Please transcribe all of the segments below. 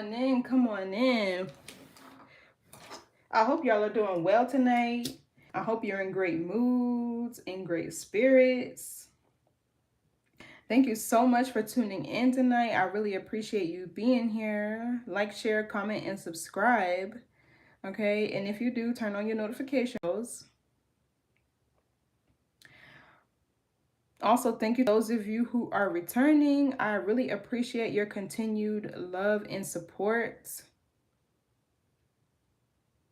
on in, come on in. I hope y'all are doing well tonight. I hope you're in great moods, in great spirits. Thank you so much for tuning in tonight. I really appreciate you being here. Like, share, comment, and subscribe. Okay, and if you do, turn on your notifications. Also, thank you to those of you who are returning. I really appreciate your continued love and support.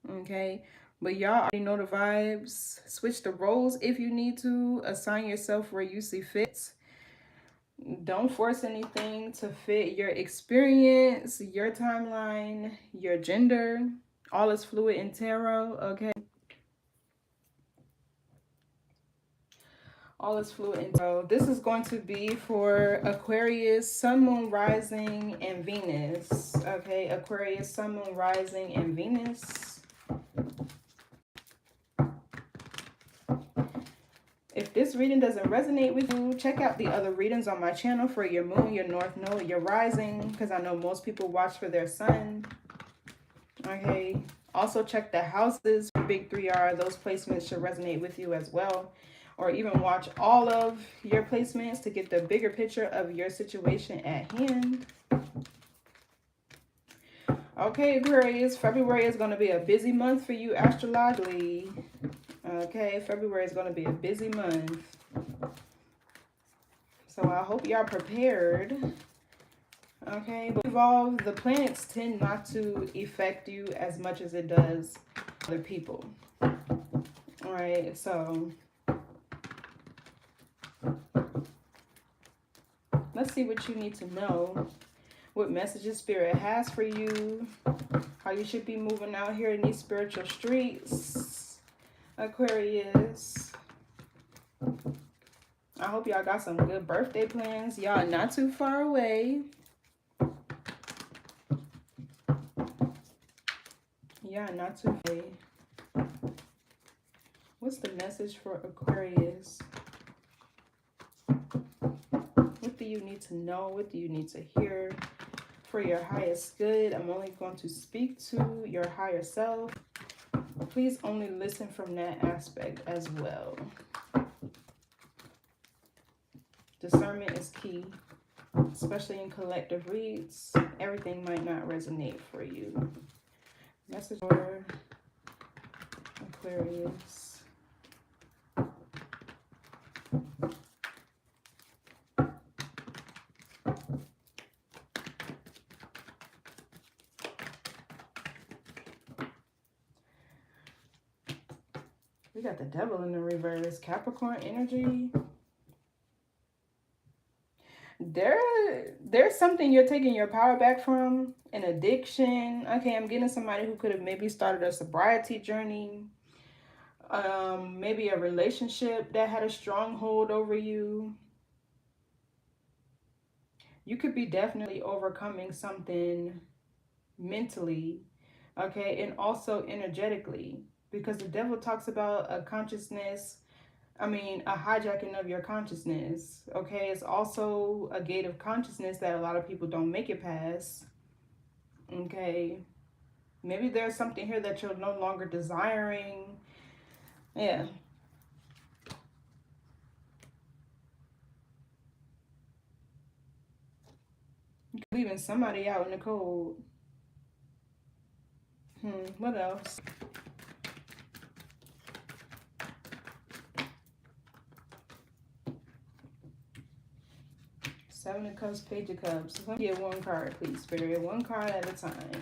Okay, but y'all already know the vibes. Switch the roles if you need to. Assign yourself where you see fit. Don't force anything to fit your experience, your timeline, your gender. All is fluid in tarot, okay? All is fluid in tarot. This is going to be for Aquarius, Sun, Moon, Rising, and Venus. Okay, Aquarius, Sun, Moon, Rising, and Venus. If this reading doesn't resonate with you, check out the other readings on my channel for your moon, your north node, your rising, because I know most people watch for their sun. Okay. Also check the houses, big 3R. Those placements should resonate with you as well. Or even watch all of your placements to get the bigger picture of your situation at hand. Okay, Aquarius, February is going to be a busy month for you astrologically. Okay, February is going to be a busy month. So I hope y'all prepared. Okay, but evolve, the planets tend not to affect you as much as it does other people. All right, so let's see what you need to know. What messages Spirit has for you. How you should be moving out here in these spiritual streets. Aquarius. I hope y'all got some good birthday plans. Y'all not too far away. Y'all not too far away. What's the message for Aquarius? What do you need to know? What do you need to hear for your highest good? I'm only going to speak to your higher self. Please only listen from that aspect as well. Discernment is key, especially in collective reads. Everything might not resonate for you. Message for Aquarius. We got the devil in the reverse. Capricorn energy. There's something you're taking your power back from. An addiction. Okay, I'm getting somebody who could have maybe started a sobriety journey. Maybe a relationship that had a strong hold over you. You could be definitely overcoming something mentally, okay, and also energetically, because the devil talks about a consciousness, a hijacking of your consciousness, okay? It's also a gate of consciousness that a lot of people don't make it past, okay? Maybe there's something here that you're no longer desiring. Yeah. Leaving somebody out in the cold. What else? Seven of Cups, Page of Cups. Let me get one card, please, Spirit. One card at a time.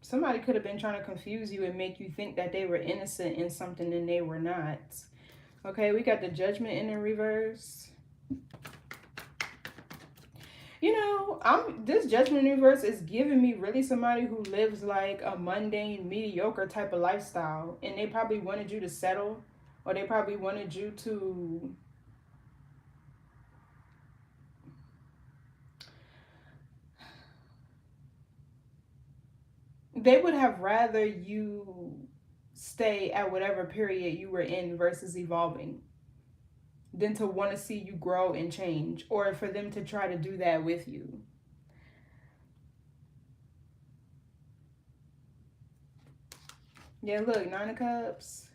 Somebody could have been trying to confuse you and make you think that they were innocent in something and they were not. Okay, we got the Judgment in the reverse. You know, this Judgment in reverse is giving me really somebody who lives like a mundane, mediocre type of lifestyle. And they probably wanted you to settle. Or they probably wanted you to... They would have rather you stay at whatever period you were in versus evolving. than to want to see you grow and change, or for them to try to do that with you. Yeah, look, Nine of Cups.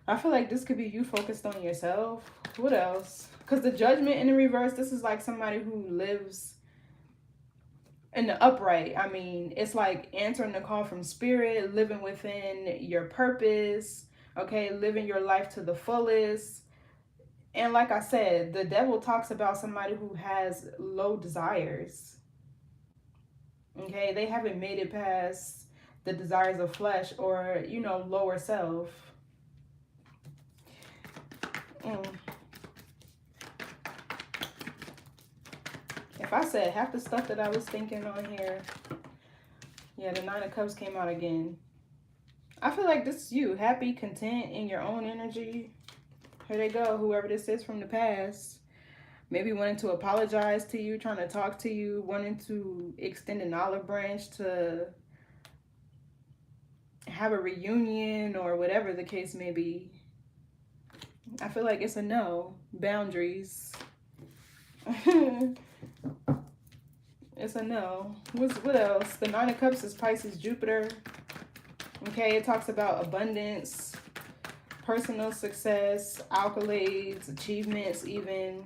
I feel like this could be you focused on yourself. What else? Because the Judgment in the reverse, this is like somebody who lives in the upright. I mean, it's like answering the call from spirit, living within your purpose, okay, living your life to the fullest. And like I said, the devil talks about somebody who has low desires. Okay, they haven't made it past the desires of flesh or, you know, lower self. If I said half the stuff that I was thinking on here, yeah, the Nine of Cups came out again. I feel like this is you, happy, content in your own energy. Here they go, whoever this is from the past. Maybe wanting to apologize to you, trying to talk to you, wanting to extend an olive branch to have a reunion or whatever the case may be. I feel like it's a no. Boundaries. It's a no. What else? The Nine of Cups is Pisces, Jupiter. Okay, it talks about abundance, personal success, accolades, achievements even.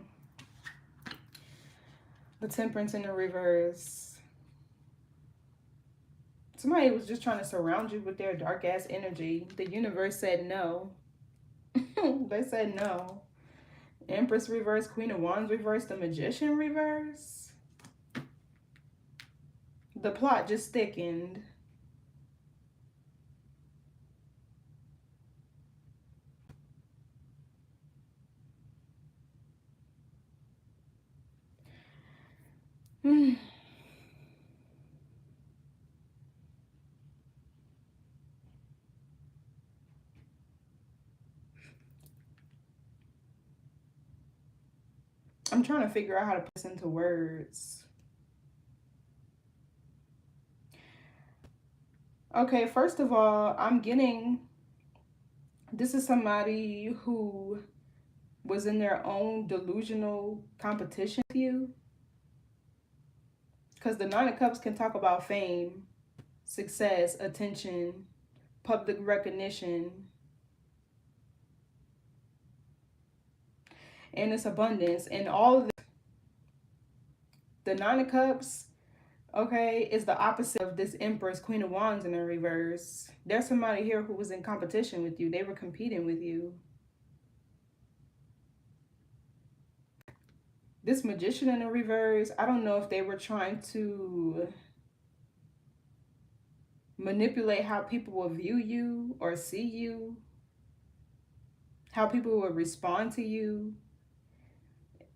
The Temperance in the reverse. Somebody was just trying to surround you with their dark ass energy. The universe said no. They said no. Empress reverse, Queen of Wands reverse, the Magician reverse. The plot just thickened. I'm trying to figure out how to put this into words. Okay, first of all, I'm getting, this is somebody who was in their own delusional competition with you. Because the Nine of Cups can talk about fame, success, attention, public recognition, and its abundance. And all of the Nine of Cups, okay, is the opposite of this Empress, Queen of Wands in the reverse. There's somebody here who was in competition with you. They were competing with you. This Magician in the reverse, I don't know if they were trying to manipulate how people will view you or see you, how people will respond to you.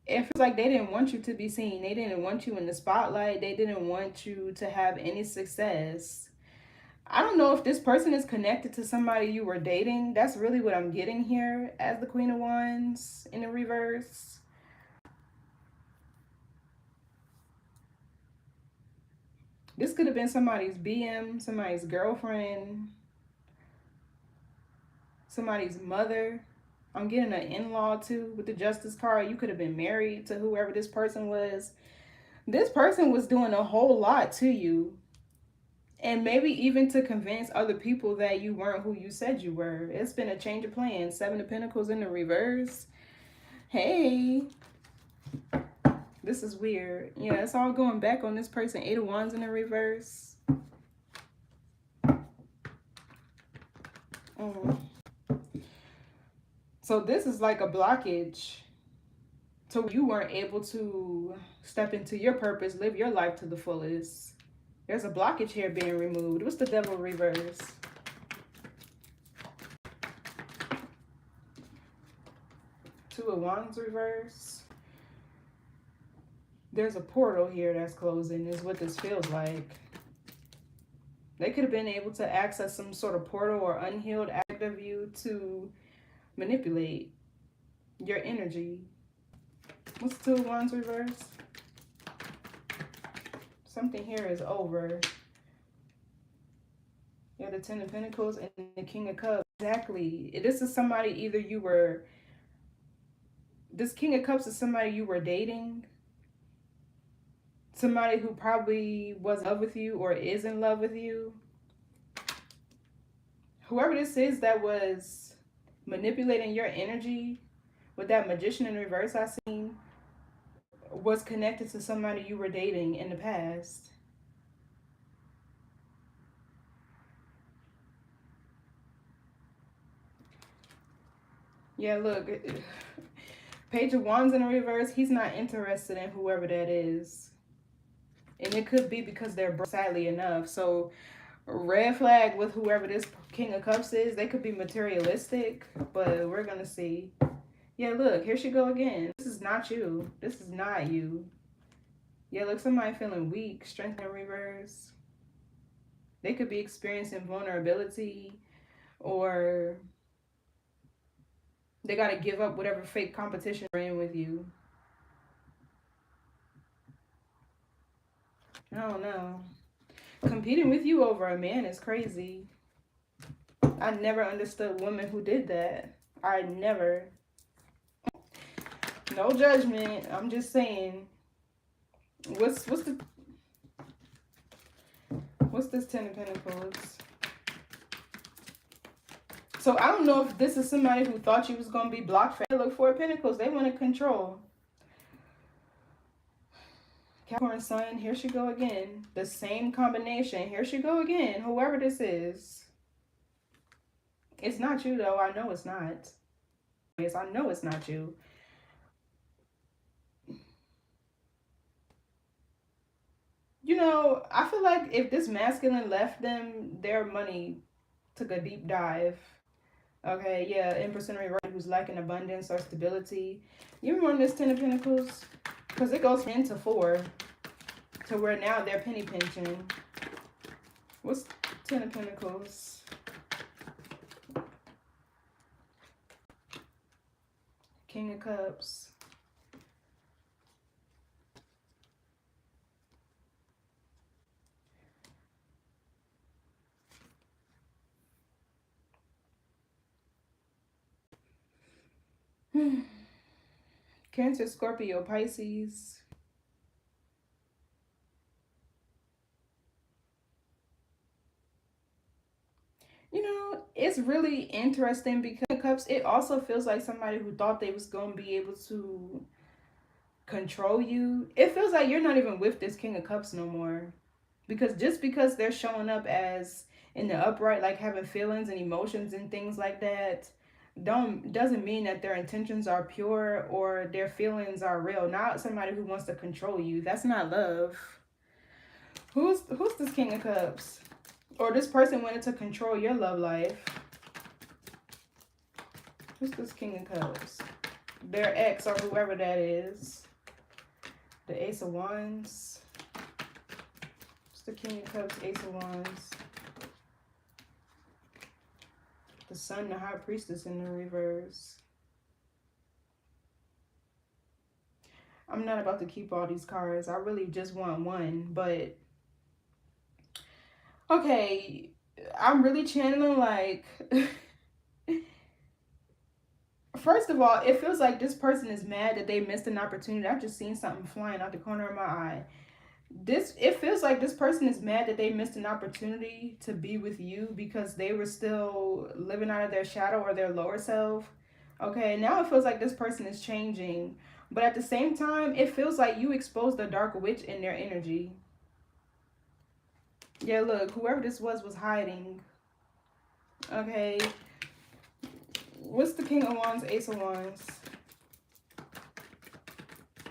It feels like they didn't want you to be seen. They didn't want you in the spotlight. They didn't want you to have any success. I don't know if this person is connected to somebody you were dating. That's really what I'm getting here as the Queen of Wands in the reverse. This could have been somebody's BM, somebody's girlfriend, somebody's mother. I'm getting an in-law too with the Justice card. You could have been married to whoever this person was. This person was doing a whole lot to you. And maybe even to convince other people that you weren't who you said you were. It's been a change of plans. Seven of Pentacles in the reverse. Hey. This is weird. Yeah, it's all going back on this person. Eight of Wands in the reverse. So this is like a blockage. So you weren't able to step into your purpose, live your life to the fullest. There's a blockage here being removed. What's the Devil reverse? Two of Wands reverse. There's a portal here that's closing, is what this feels like. They could have been able to access some sort of portal or unhealed aspect of you to manipulate your energy. What's Two of Wands reverse? Something here is over. Yeah, the Ten of Pentacles and the King of Cups. Exactly. This is somebody either you were This King of Cups is somebody you were dating. Somebody who probably was in love with you or is in love with you. Whoever this is that was manipulating your energy with that Magician in reverse I seen was connected to somebody you were dating in the past. Yeah, look. Page of Wands in the reverse, he's not interested in whoever that is. And it could be because they're broke, sadly enough. So, red flag with whoever this King of Cups is. They could be materialistic, but we're going to see. Yeah, look, here she go again. This is not you. This is not you. Yeah, look, somebody feeling weak, strength in reverse. They could be experiencing vulnerability, or they got to give up whatever fake competition they're in with you. I don't know. Competing with you over a man is crazy. I never understood women who did that. I never. No judgment. I'm just saying. What's this Ten of Pentacles? So I don't know if this is somebody who thought you was gonna be blocked. Look, Four of Pentacles. They want to control. Capricorn Sun, here she go again. The same combination. Here she go again. Whoever this is. It's not you, though. I know it's not. Yes, I know it's not you. You know, I feel like if this masculine left them, their money took a deep dive. Okay, yeah, Empress in reverse, who's lacking abundance or stability. You remember this Ten of Pentacles? Because it goes into 4. To where now they're penny pinching. What's Ten of Pentacles? King of Cups. Cancer, Scorpio, Pisces. You know, it's really interesting because Cups, it also feels like somebody who thought they was going to be able to control you. It feels like you're not even with this King of Cups no more. Because just because they're showing up as in the upright, like having feelings and emotions and things like that, doesn't mean that their intentions are pure or their feelings are real. Not somebody who wants to control you. That's not love. Who's this King of Cups? Or this person wanted to control your love life. Who's this King of Cups? Their ex or whoever that is. The Ace of Wands. What's the King of Cups? Ace of Wands. The Sun, the High Priestess in the reverse. I'm not about to keep all these cards. I really just want one, but okay, I'm really channeling like first of all, it feels like this person is mad that they missed an opportunity. I've just seen something flying out the corner of my eye. It feels like this person is mad that they missed an opportunity to be with you because they were still living out of their shadow or their lower self. Okay, now it feels like this person is changing. But at the same time, it feels like you exposed a dark witch in their energy. Yeah, look, whoever this was hiding. Okay. What's the King of Wands, Ace of Wands?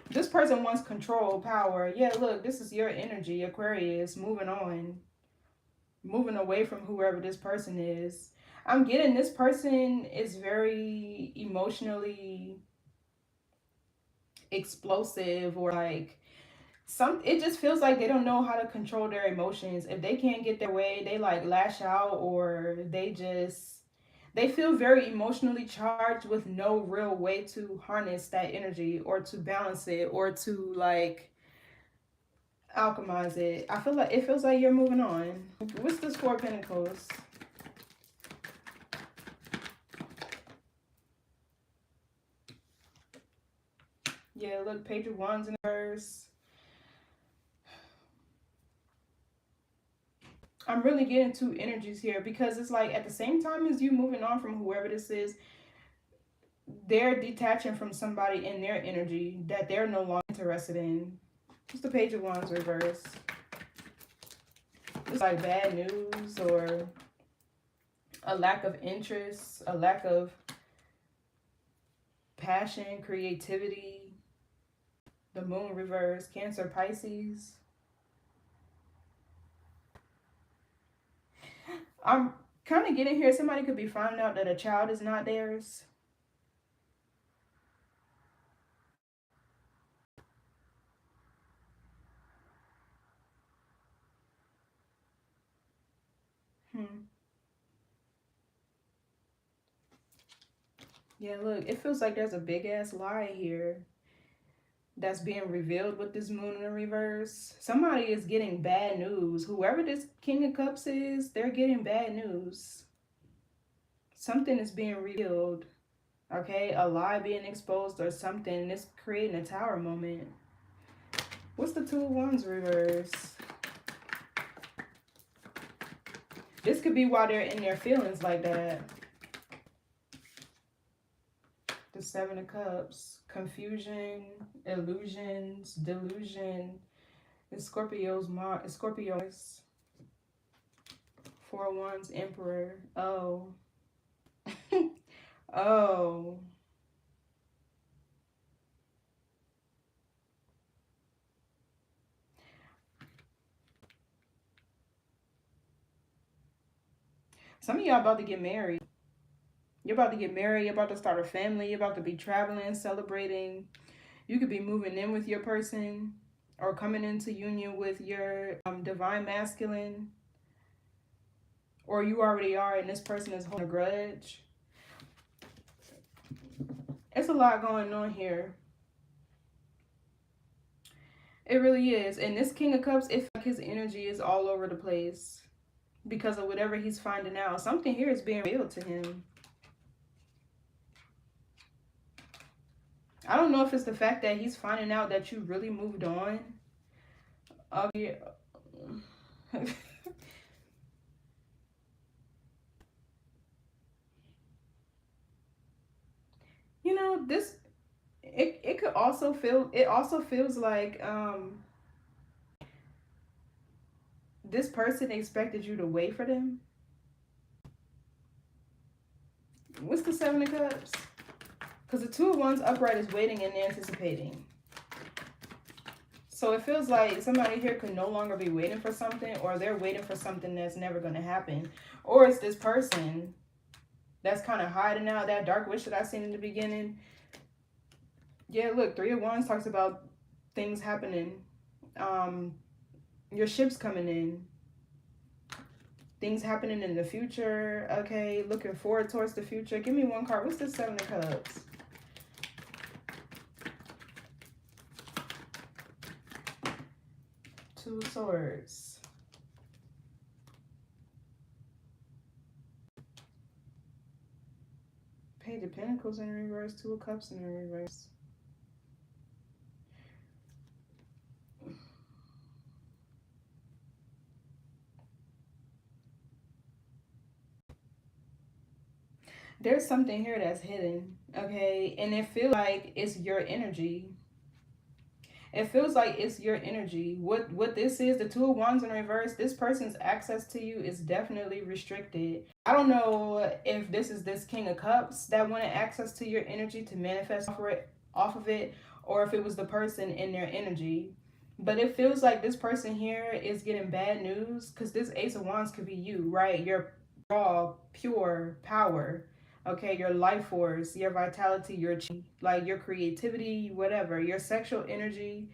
This person wants control, power. Yeah, look, this is your energy, Aquarius, moving on. Moving away from whoever this person is. I'm getting this person is very emotionally explosive, or like it just feels like they don't know how to control their emotions. If they can't get their way, they like lash out, or they feel very emotionally charged with no real way to harness that energy or to balance it or to like alchemize it. I feel like it feels like you're moving on. What's this Four of Pentacles? Yeah, look, Page of Wands in reverse. I'm really getting two energies here because it's like at the same time as you moving on from whoever this is, they're detaching from somebody in their energy that they're no longer interested in. It's the Page of Wands reverse. It's like bad news or a lack of interest, a lack of passion, creativity. The Moon reverse, Cancer, Pisces. I'm kind of getting here. Somebody could be finding out that a child is not theirs. Yeah, look, it feels like there's a big ass lie here that's being revealed with this moon in the reverse. Somebody is getting bad news. Whoever this King of Cups is, they're getting bad news. Something is being revealed. Okay, a lie being exposed or something. It's creating a tower moment. What's the Two of Wands reverse? This could be why they're in their feelings like that. The Seven of Cups, confusion, illusions, delusion. It's Scorpio's Scorpio's. Four of Wands, Emperor. Oh. Oh. Some of y'all about to get married. You're about to get married. You're about to start a family. You're about to be traveling, celebrating. You could be moving in with your person or coming into union with your divine masculine. Or you already are and this person is holding a grudge. It's a lot going on here. It really is. And this King of Cups, it feels like his energy is all over the place because of whatever he's finding out. Something here is being revealed to him. I don't know if it's the fact that he's finding out that you really moved on. Yeah. You know, this it could also feel, it also feels like this person expected you to wait for them. What's the Seven of Cups? Because the Two of Wands upright is waiting and anticipating. So it feels like somebody here could no longer be waiting for something, or they're waiting for something that's never going to happen. Or it's this person that's kind of hiding out, that dark witch that I seen in the beginning. Yeah, look, Three of Wands talks about things happening. Your ship's coming in. Things happening in the future. Okay, looking forward towards the future. Give me one card. What's the Seven of Cups? Two of Swords. Page of Pentacles in reverse. Two of Cups in reverse. There's something here that's hidden, okay? And it feels like it's your energy. It feels like it's your energy. What this is, the Two of Wands in reverse, this person's access to you is definitely restricted. I don't know if this is this King of Cups that wanted access to your energy to manifest off of it, or if it was the person in their energy. But it feels like this person here is getting bad news because this Ace of Wands could be you, right? Your raw, pure power. Okay, your life force, your vitality, your like your creativity, whatever, your sexual energy.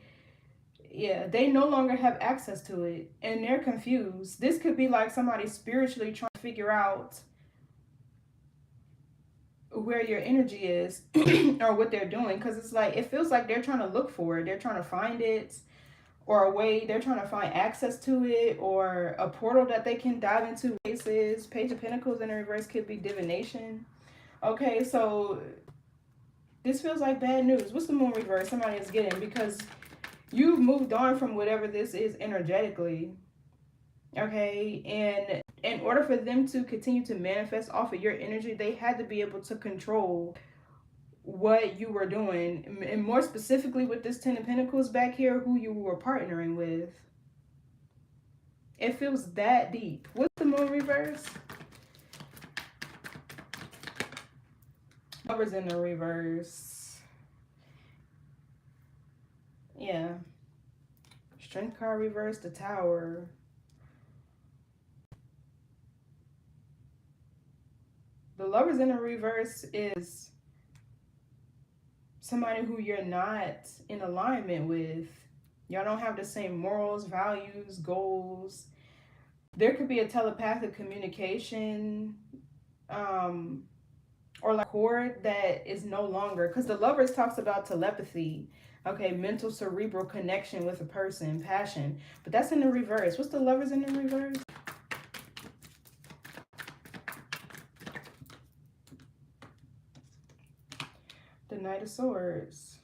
Yeah, they no longer have access to it and they're confused. This could be like somebody spiritually trying to figure out where your energy is or what they're doing, because it's like it feels like they're trying to look for it, they're trying to find it, or a way they're trying to find access to it, or a portal that they can dive into. Page of Pentacles in reverse could be divination. Okay, so This feels like bad news. What's the moon reverse somebody is getting? Because you've moved on from whatever this is energetically. Okay, and in order for them to continue to manifest off of your energy, they had to be able to control what you were doing, and more specifically with this Ten of Pentacles back here, who you were partnering with. It feels that deep. What's the moon reverse? Lovers in the reverse. Yeah. Strength card reverse, the Tower. The Lovers in the reverse is somebody who you're not in alignment with. Y'all don't have the same morals, values, goals. There could be a telepathic communication, or like cord that is no longer, because the Lovers talks about telepathy, okay, mental cerebral connection with a person, passion, but that's in the reverse. What's the Lovers in the reverse? The Knight of Swords.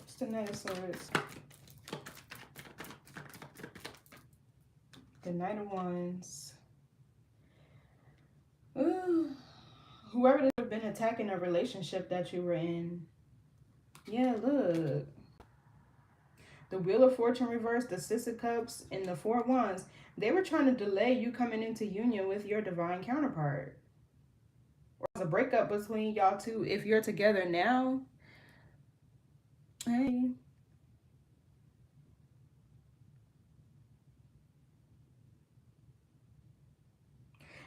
It's the Knight of Swords. The Knight of Wands. Ooh. Whoever would have been attacking a relationship that you were in. Yeah, look. The Wheel of Fortune reverse, the Six of Cups, and the Four of Wands. They were trying to delay you coming into union with your divine counterpart. Or there's a breakup between y'all two. If you're together now, hey.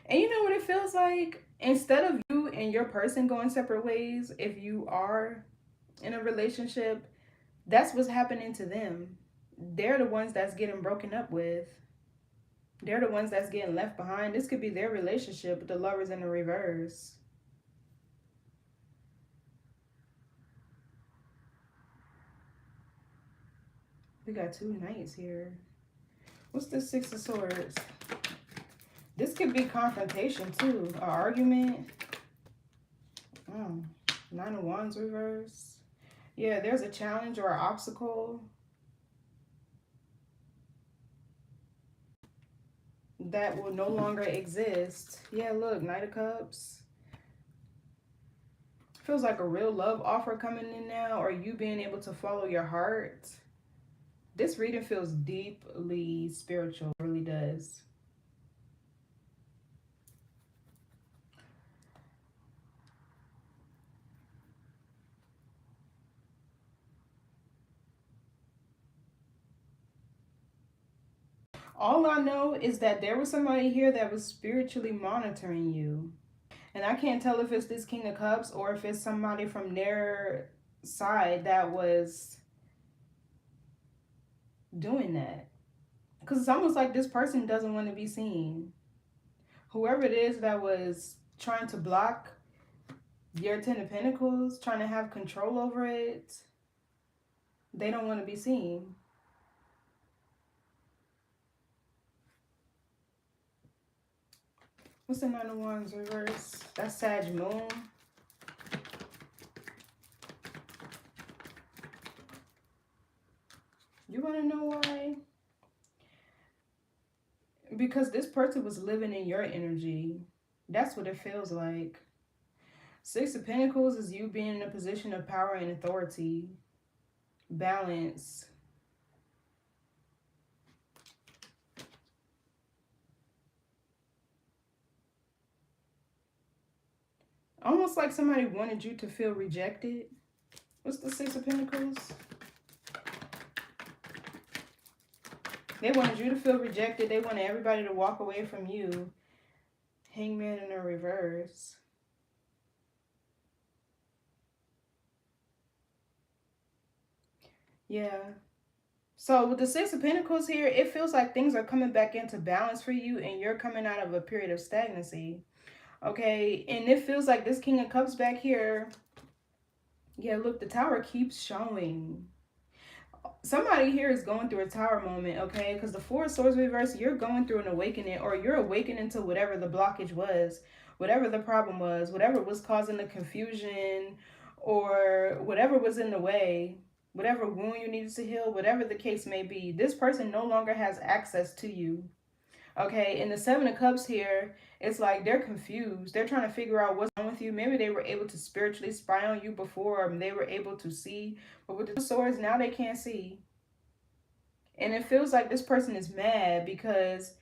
And you know what it feels like? Instead of you and your person going separate ways, if you are in a relationship, that's what's happening to them. They're the ones that's getting broken up with. They're the ones that's getting left behind. This could be their relationship with the Lovers in the reverse. We got two knights here. What's the Six of Swords? This could be confrontation too. An argument. Oh, Nine of Wands reverse. Yeah, there's a challenge or an obstacle that will no longer exist. Yeah, look, Knight of Cups. Feels like a real love offer coming in now, or you being able to follow your heart. This reading feels deeply spiritual, it really does. All I know is that there was somebody here that was spiritually monitoring you. And I can't tell if it's this King of Cups or if it's somebody from their side that was doing that. Because it's almost like this person doesn't want to be seen. Whoever it is that was trying to block your Ten of Pentacles, trying to have control over it, they don't want to be seen. What's the Nine of Wands reverse? That's Sag Moon. You want to know why? Because this person was living in your energy. That's what it feels like. Six of Pentacles is you being in a position of power and authority. Balance. Almost like somebody wanted you to feel rejected. What's the Six of Pentacles? They wanted you to feel rejected. They wanted everybody to walk away from you. Hangman in a reverse. Yeah. So with the Six of Pentacles here, it feels like things are coming back into balance for you and you're coming out of a period of stagnancy. Okay, and it feels like this King of Cups back here, Yeah, look, the Tower keeps showing. Somebody here is going through a Tower moment, okay? Because the Four of Swords reverse, you're going through an awakening, or you're awakening to whatever the blockage was, whatever the problem was, whatever was causing the confusion, or whatever was in the way, whatever wound you needed to heal, whatever the case may be. This person no longer has access to you. Okay, in the Seven of Cups here, it's like they're confused. They're trying to figure out what's wrong with you. Maybe they were able to spiritually spy on you before, or they were able to see. But with the swords, now they can't see. And it feels like this person is mad because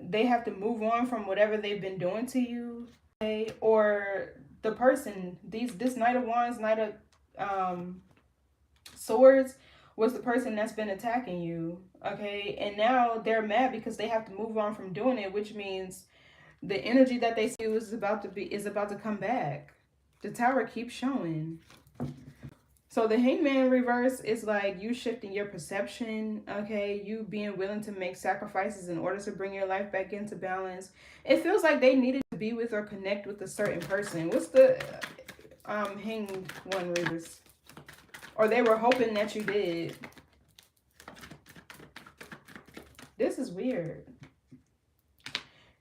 they have to move on from whatever they've been doing to you. Okay? Or the person, this Knight of Wands, Knight of Swords, was the person that's been attacking you. Okay, and now they're mad because they have to move on from doing it, which means the energy that they see is about to come back. The Tower keeps showing. So the Hangman reverse is like you shifting your perception, okay? You being willing to make sacrifices in order to bring your life back into balance. It feels like they needed to be with or connect with a certain person. What's the Hanged One reverse? Or they were hoping that you did. This is weird.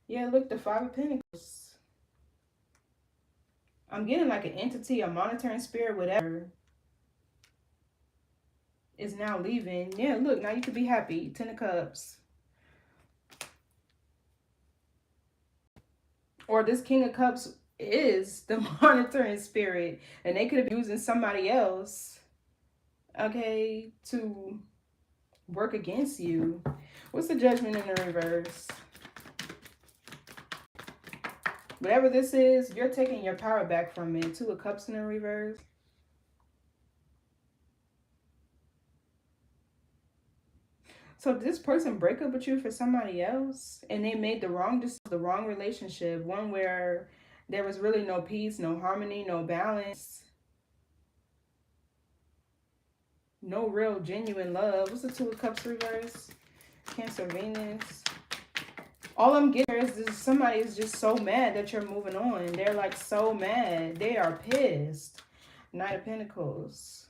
Yeah, look, the Five of Pentacles. I'm getting like an entity, a monitoring spirit, whatever, is now leaving. Yeah, look, now you could be happy. Ten of Cups. Or this King of Cups is the monitoring spirit. And they could have been using somebody else, okay, to work against you. What's the Judgment in the reverse? Whatever this is, you're taking your power back from it. Two of Cups in the reverse. So did this person break up with you for somebody else? And they made the wrong decision, the wrong relationship. One where there was really no peace, no harmony, no balance. No real genuine love. What's the Two of Cups reverse? Cancer, Venus. All I'm getting is this, somebody is just so mad that you're moving on. They're like so mad. They are pissed. Knight of Pentacles.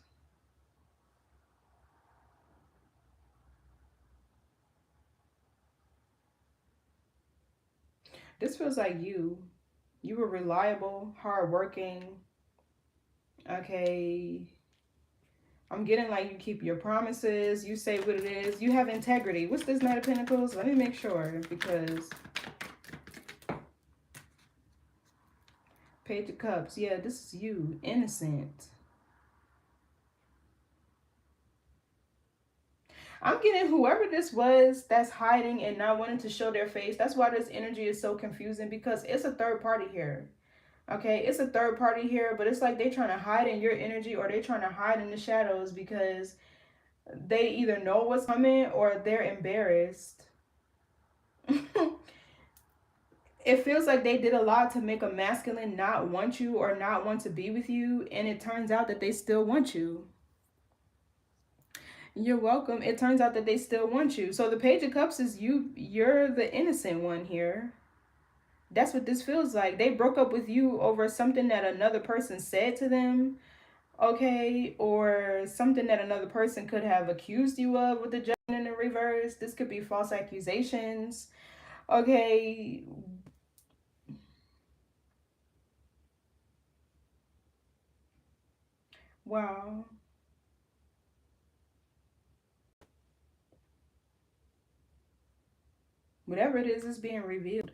This feels like you. You were reliable, hardworking. Okay. I'm getting like you keep your promises. You say what it is. You have integrity. What's this Knight of Pentacles? Let me make sure, because Page of Cups. Yeah, this is you. Innocent. I'm getting whoever this was that's hiding and not wanting to show their face. That's why this energy is so confusing, because it's a third party here. Okay, it's a third party here, but it's like they're trying to hide in your energy, or they're trying to hide in the shadows because they either know what's coming or they're embarrassed. It feels like they did a lot to make a masculine not want you or not want to be with you, and it turns out that they still want you. You're welcome. It turns out that they still want you. So the Page of Cups is you. You're the innocent one here. That's what this feels like. They broke up with you over something that another person said to them, okay? Or something that another person could have accused you of with the Judgment in the reverse. This could be false accusations, okay? Wow. Whatever it is being revealed.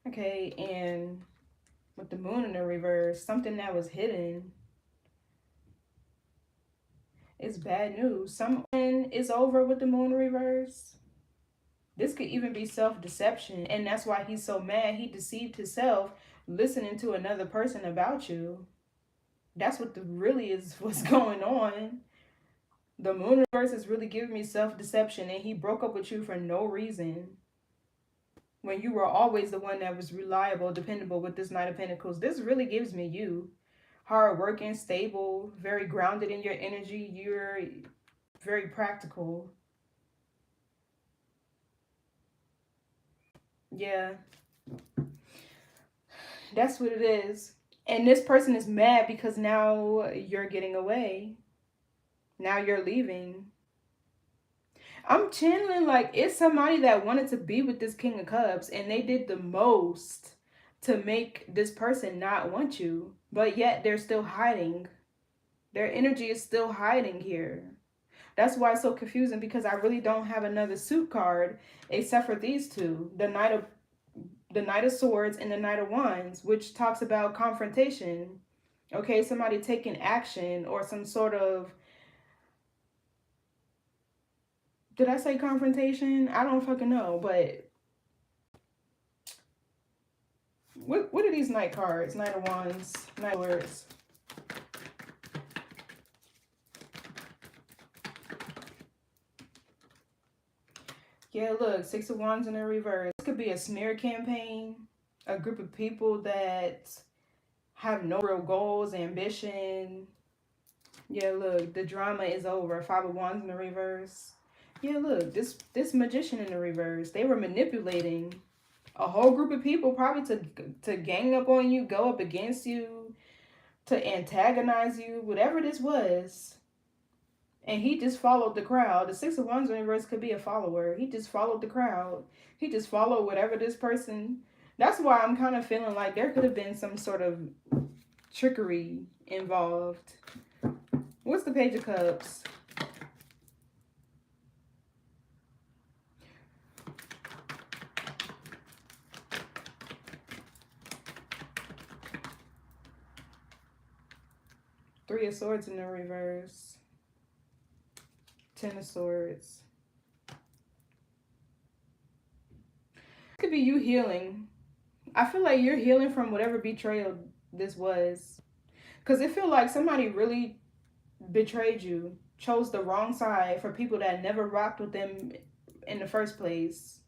Okay, and with the Moon in the reverse, something that was hidden is bad news. Something is over with the Moon reverse. This could even be self-deception, and that's why he's so mad. He deceived himself listening to another person about you. That's what really is what's going on. The Moon reverse is really giving me self-deception, and he broke up with you for no reason, when you were always the one that was reliable, dependable with this Knight of Pentacles. This really gives me you. Hardworking, stable, very grounded in your energy. You're very practical. Yeah. That's what it is. And this person is mad because now you're getting away. Now you're leaving. I'm channeling like it's somebody that wanted to be with this King of Cups and they did the most to make this person not want you. But yet they're still hiding. Their energy is still hiding here. That's why it's so confusing, because I really don't have another suit card except for these two. The Knight of Swords and the Knight of Wands, which talks about confrontation. Okay, somebody taking action or some sort of, did I say confrontation? I don't fucking know, but what are these Knight cards? Knight of Wands, Knight of Swords. Yeah, look, Six of Wands in the reverse. This could be a smear campaign, a group of people that have no real goals, ambition. Yeah, look, the drama is over. Five of Wands in the reverse. Yeah, look, this Magician in the reverse. They were manipulating a whole group of people probably to gang up on you, go up against you, to antagonize you, whatever this was. And he just followed the crowd. The Six of Wands in reverse could be a follower. He just followed the crowd. He just followed whatever this person. That's why I'm kind of feeling like there could have been some sort of trickery involved. What's the Page of Cups? Three of Swords in the reverse. Ten of Swords. It could be you healing. I feel like you're healing from whatever betrayal this was. Because it feels like somebody really betrayed you. Chose the wrong side for people that never rocked with them in the first place.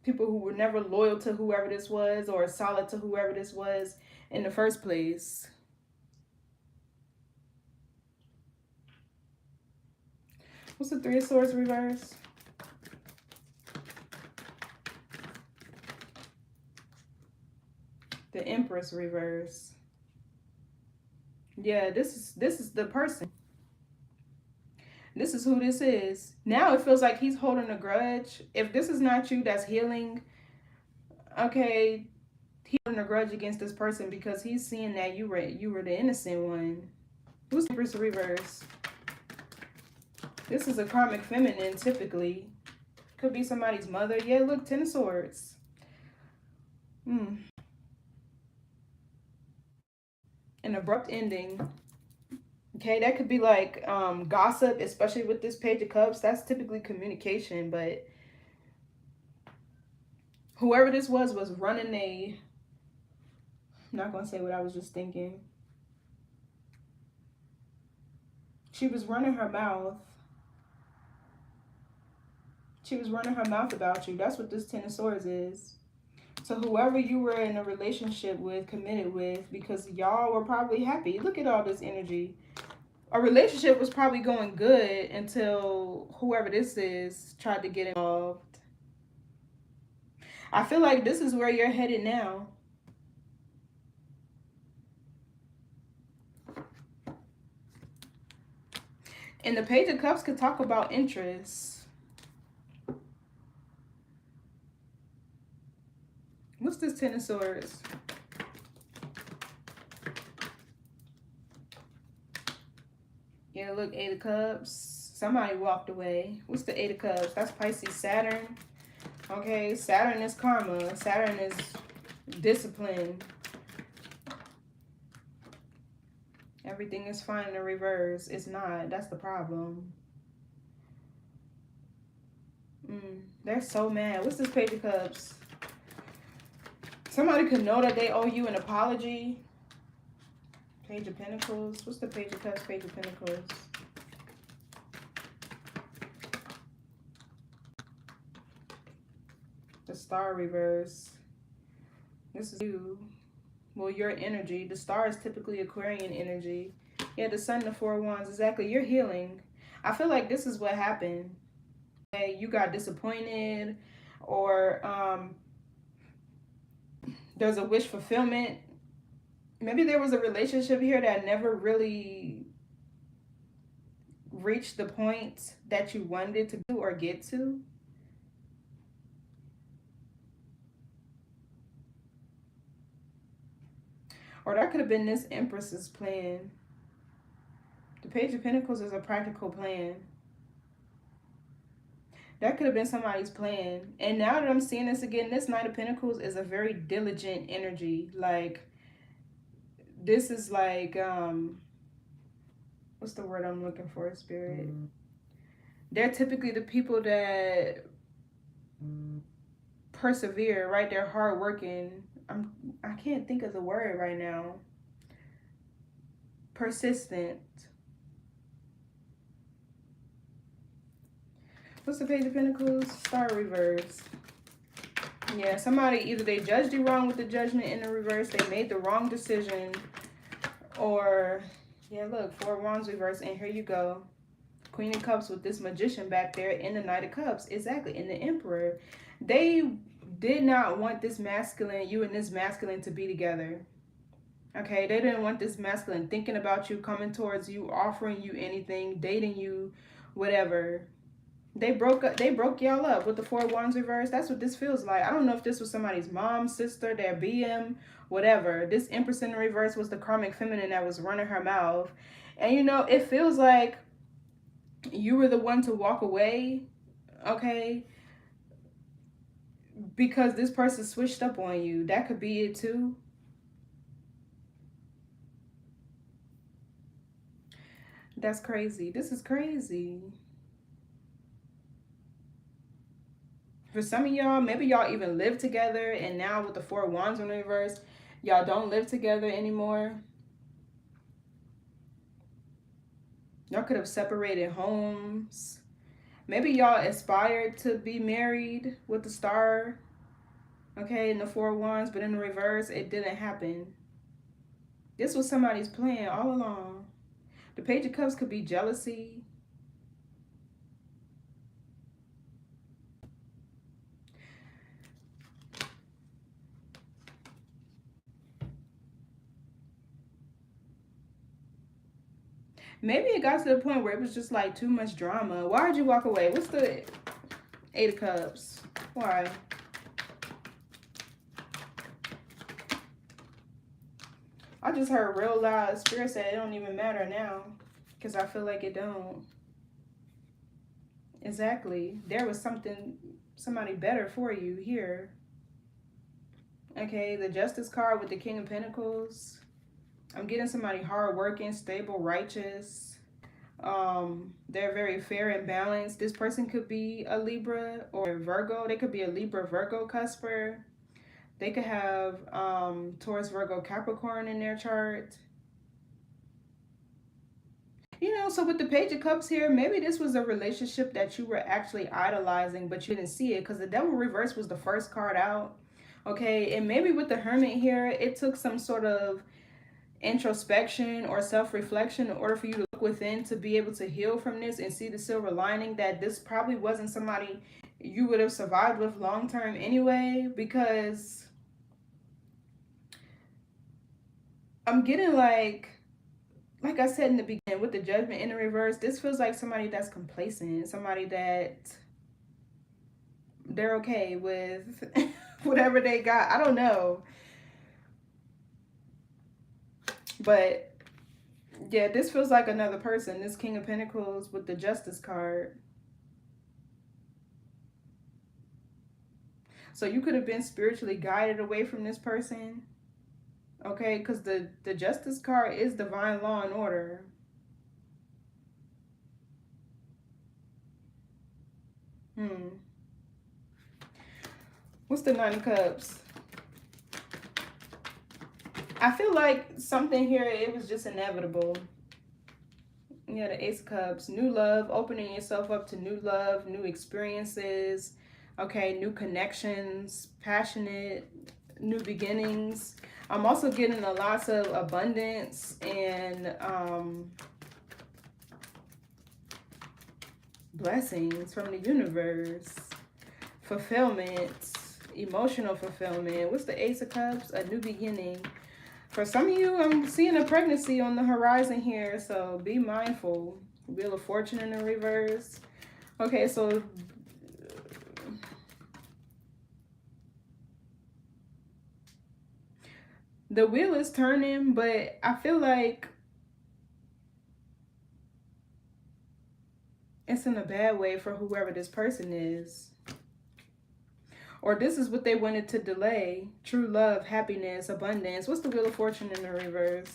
People who were never loyal to whoever this was or solid to whoever this was in the first place. What's the Three of Swords reverse? The Empress reverse. Yeah, this is the person. This is who this is. Now it feels like he's holding a grudge. If this is not you that's healing, okay, he's holding a grudge against this person because he's seeing that you were the innocent one. Who's the Empress reverse? This is a karmic feminine, typically. Could be somebody's mother. Yeah, look, Ten of Swords. An abrupt ending. Okay, that could be like gossip, especially with this Page of Cups. That's typically communication, but whoever this was running a... I'm not going to say what I was just thinking. She was running her mouth. She was running her mouth about you. That's what this Ten of Swords is. So whoever you were in a relationship with, committed with, because y'all were probably happy. Look at all this energy. A relationship was probably going good until whoever this is tried to get involved. I feel like this is where you're headed now. And the Page of Cups could talk about interests. What's this Ten of Swords? Yeah, look, Eight of Cups. Somebody walked away. What's the Eight of Cups? That's Pisces, Saturn. Okay, Saturn is karma. Saturn is discipline. Everything is fine in the reverse. It's not. That's the problem. They're so mad. What's this Page of Cups? Somebody could know that they owe you an apology. Page of Pentacles. What's the Page of Cups, Page of Pentacles? The Star reverse. This is you. Well, your energy. The Star is typically Aquarian energy. Yeah, the Sun, the Four of Wands. Exactly. You're healing. I feel like this is what happened. Okay, you got disappointed, or There's a wish fulfillment. Maybe there was a relationship here that never really reached the point that you wanted to do or get to. Or that could have been this Empress's plan. The Page of Pentacles is a practical plan. That could have been somebody's plan. And now that I'm seeing this again, this Knight of Pentacles is a very diligent energy. Like, this is like, what's the word I'm looking for, Spirit? They're typically the people that persevere, right? They're hardworking. I can't think of the word right now. Persistent. What's the Page of Pentacles? Star reverse. Yeah, somebody, either they judged you wrong with the Judgment in the reverse, they made the wrong decision, or, yeah, look, Four of Wands reverse, and here you go. Queen of Cups with this Magician back there, and the Knight of Cups, exactly, and the Emperor. They did not want this masculine, you and this masculine, to be together. Okay, they didn't want this masculine thinking about you, coming towards you, offering you anything, dating you, whatever. They broke y'all up with the Four of Wands reverse. That's what this feels like. I don't know if this was somebody's mom, sister, their BM, whatever. This Empress in the reverse was the karmic feminine that was running her mouth. And you know, it feels like you were the one to walk away, okay? Because this person switched up on you. That could be it too. That's crazy. This is crazy. For some of y'all, maybe y'all even live together, and now with the Four of Wands in reverse, y'all don't live together anymore. Y'all could have separated homes. Maybe y'all aspired to be married with the Star, okay, in the Four of Wands, but in the reverse, it didn't happen. This was somebody's plan all along. The Page of Cups could be jealousy. Maybe it got to the point where it was just like too much drama. Why did you walk away? What's the Eight of Cups? Why? I just heard real loud. Spirit said it don't even matter now. Because I feel like it don't. Exactly. There was somebody better for you here. Okay, the Justice card with the King of Pentacles. I'm getting somebody hardworking, stable, righteous. They're very fair and balanced. This person could be a Libra or a Virgo. They could be a Libra, Virgo, cusper. They could have Taurus, Virgo, Capricorn in their chart. You know, so with the Page of Cups here, maybe this was a relationship that you were actually idolizing, but you didn't see it because the Devil reverse was the first card out. Okay, and maybe with the Hermit here, it took some sort of introspection or self-reflection in order for you to look within to be able to heal from this and see the silver lining that this probably wasn't somebody you would have survived with long term anyway, because I'm getting like I said in the beginning with the Judgment in the reverse, this feels like somebody that's complacent, somebody that they're okay with whatever they got. I don't know. But yeah, this feels like another person. This King of Pentacles with the Justice card. So you could have been spiritually guided away from this person. Okay, because the Justice card is divine law and order. What's the Nine of Cups? I feel like something here, it was just inevitable. Yeah, the Ace of Cups. New love, opening yourself up to new love, new experiences, okay, new connections, passionate, new beginnings. I'm also getting a lot of abundance and blessings from the universe, fulfillment. Emotional fulfillment. What's the Ace of Cups? A new beginning. For some of you, I'm seeing a pregnancy on the horizon here, so be mindful. Wheel of Fortune in the reverse. Okay, so the wheel is turning, but I feel like it's in a bad way for whoever this person is. Or this is what they wanted to delay. True love, happiness, abundance. What's the Wheel of Fortune in the reverse?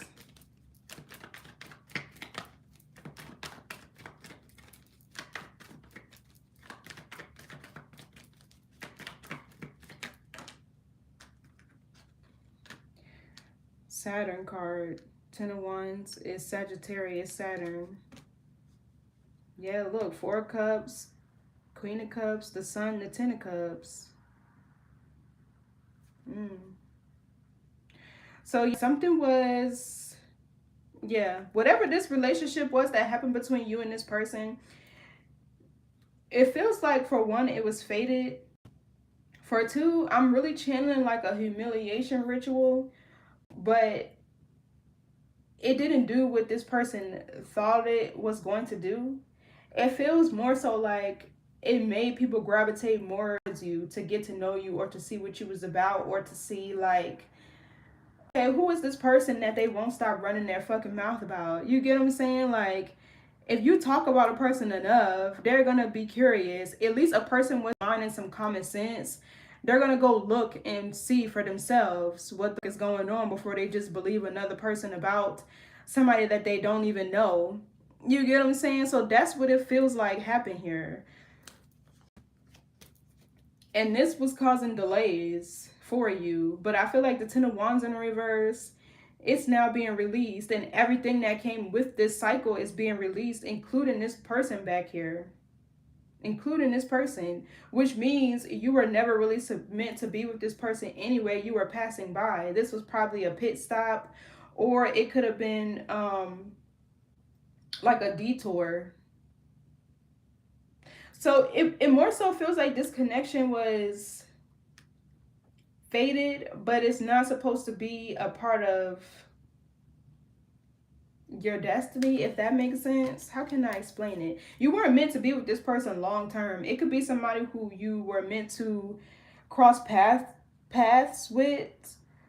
Saturn card. Ten of Wands is Sagittarius, Saturn. Yeah, look. Four of Cups, Queen of Cups, the Sun, the Ten of Cups. So something was, yeah, whatever this relationship was that happened between you and this person, it feels like for one, it was fated. For two, I'm really channeling like a humiliation ritual, but it didn't do what this person thought it was going to do. It feels more so like it made people gravitate more towards you to get to know you or to see what you was about or to see like, okay, who is this person that they won't stop running their fucking mouth about? You get what I'm saying? Like, if you talk about a person enough, they're gonna be curious. At least a person with mind and some common sense, they're gonna go look and see for themselves what is going on before they just believe another person about somebody that they don't even know. You get what I'm saying? So that's what it feels like happened here. And this was causing delays for you. But I feel like the Ten of Wands in reverse, it's now being released. And everything that came with this cycle is being released, including this person back here. Including this person. Which means you were never really meant to be with this person anyway. You were passing by. This was probably a pit stop. Or it could have been like a detour. So it more so feels like this connection was fated, but it's not supposed to be a part of your destiny, if that makes sense. How can I explain it? You weren't meant to be with this person long term. It could be somebody who you were meant to cross paths with,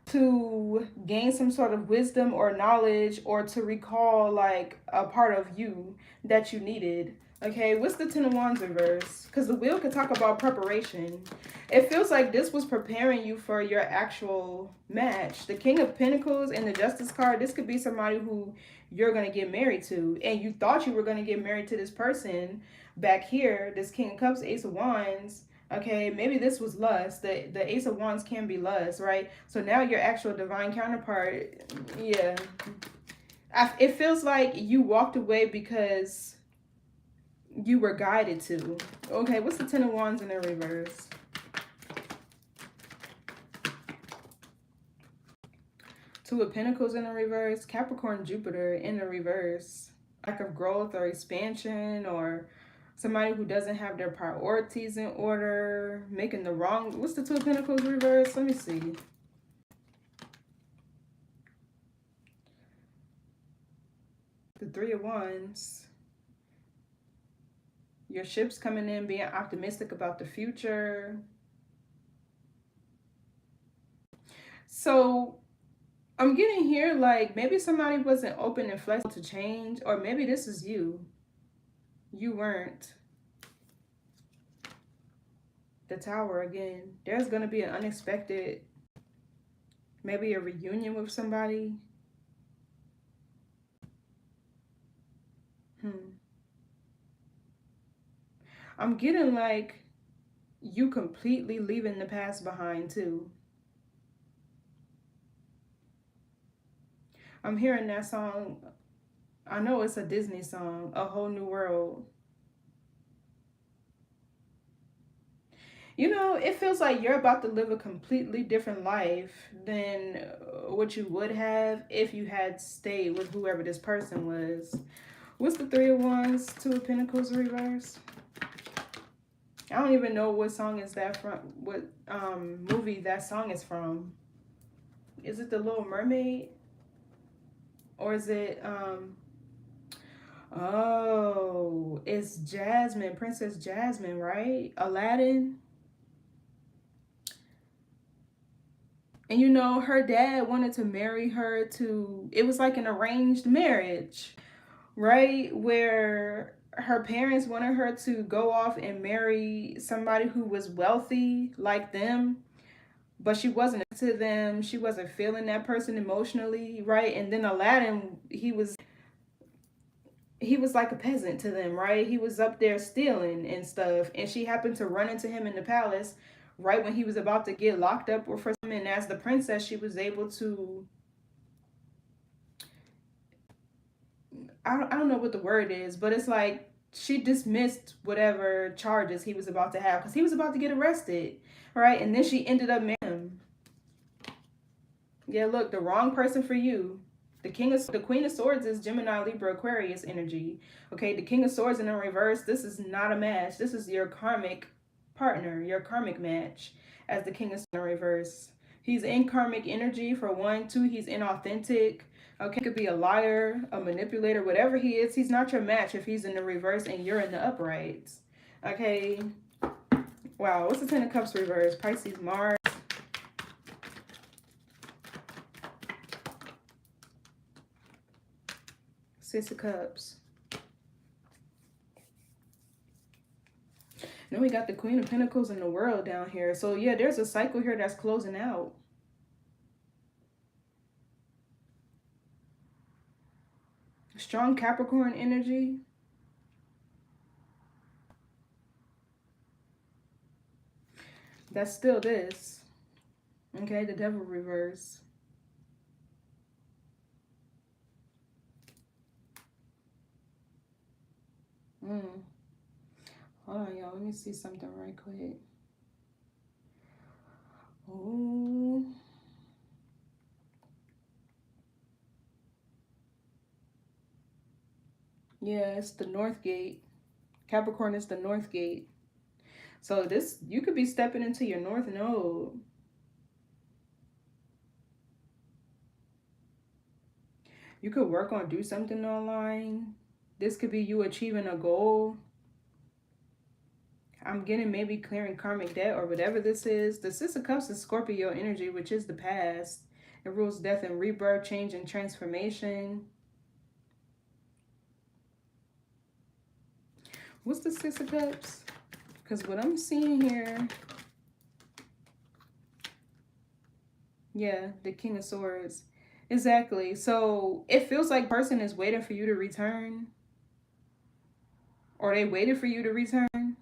to gain some sort of wisdom or knowledge, or to recall like a part of you that you needed. Okay, what's the Ten of Wands reverse? Because the wheel could talk about preparation. It feels like this was preparing you for your actual match. The King of Pentacles and the Justice card, this could be somebody who you're going to get married to. And you thought you were going to get married to this person back here. This King of Cups, Ace of Wands. Okay, maybe this was lust. The Ace of Wands can be lust, right? So now your actual divine counterpart, yeah. It feels like you walked away because you were guided to. Okay, what's the Ten of Wands in the reverse? Two of Pentacles in the reverse. Capricorn, Jupiter in the reverse. Lack of growth or expansion, or somebody who doesn't have their priorities in order, making the wrong... What's the Two of Pentacles reverse? Let me see. The Three of Wands. Your ship's coming in, being optimistic about the future. So I'm getting here like maybe somebody wasn't open and flexible to change, or maybe this is you. You weren't. The Tower again. There's going to be an unexpected, maybe a reunion with somebody. I'm getting like you completely leaving the past behind too. I'm hearing that song. I know it's a Disney song, A Whole New World. You know, it feels like you're about to live a completely different life than what you would have if you had stayed with whoever this person was. What's the Three of Wands, Two of Pentacles reverse? I don't even know what song is that from, what movie that song is from. Is it The Little Mermaid? Or is it oh, it's Jasmine, Princess Jasmine, right? Aladdin. And you know, her dad wanted to marry her to, it was like an arranged marriage, right? Where her parents wanted her to go off and marry somebody who was wealthy like them, but she wasn't into them. She wasn't feeling that person emotionally, right? And then Aladdin, he was like a peasant to them, right? He was up there stealing and stuff. And she happened to run into him in the palace right when he was about to get locked up or for something. And as the princess, she was able to, I don't know what the word is, but it's like she dismissed whatever charges he was about to have because he was about to get arrested, right? And then she ended up marrying him. Yeah, look, the wrong person for you. The Queen of Swords is Gemini, Libra, Aquarius energy. Okay, the King of Swords in the reverse. This is not a match. This is your karmic partner, your karmic match. As the King of Swords in the reverse, he's in karmic energy for 1, 2. He's inauthentic. Okay, he could be a liar, a manipulator, whatever he is. He's not your match if he's in the reverse and you're in the uprights. Okay. Wow. What's the Ten of Cups reverse? Pisces, Mars. Six of Cups. Then we got the Queen of Pentacles in the World down here. So yeah, there's a cycle here that's closing out. Strong Capricorn energy. That's still this. Okay, the Devil reverse. Hold on, y'all. Let me see something right quick. Oh. Yeah, it's the North Gate. Capricorn is the North Gate. So this, you could be stepping into your North Node. You could work on do something online. This could be you achieving a goal. I'm getting maybe clearing karmic debt or whatever this is. The Six of Cups is Scorpio energy, which is the past. It rules death and rebirth, change and transformation. What's the Six of Cups? Because what I'm seeing here, yeah, the King of Swords. Exactly. So it feels like person is waiting for you to return. Or they waited for you to return.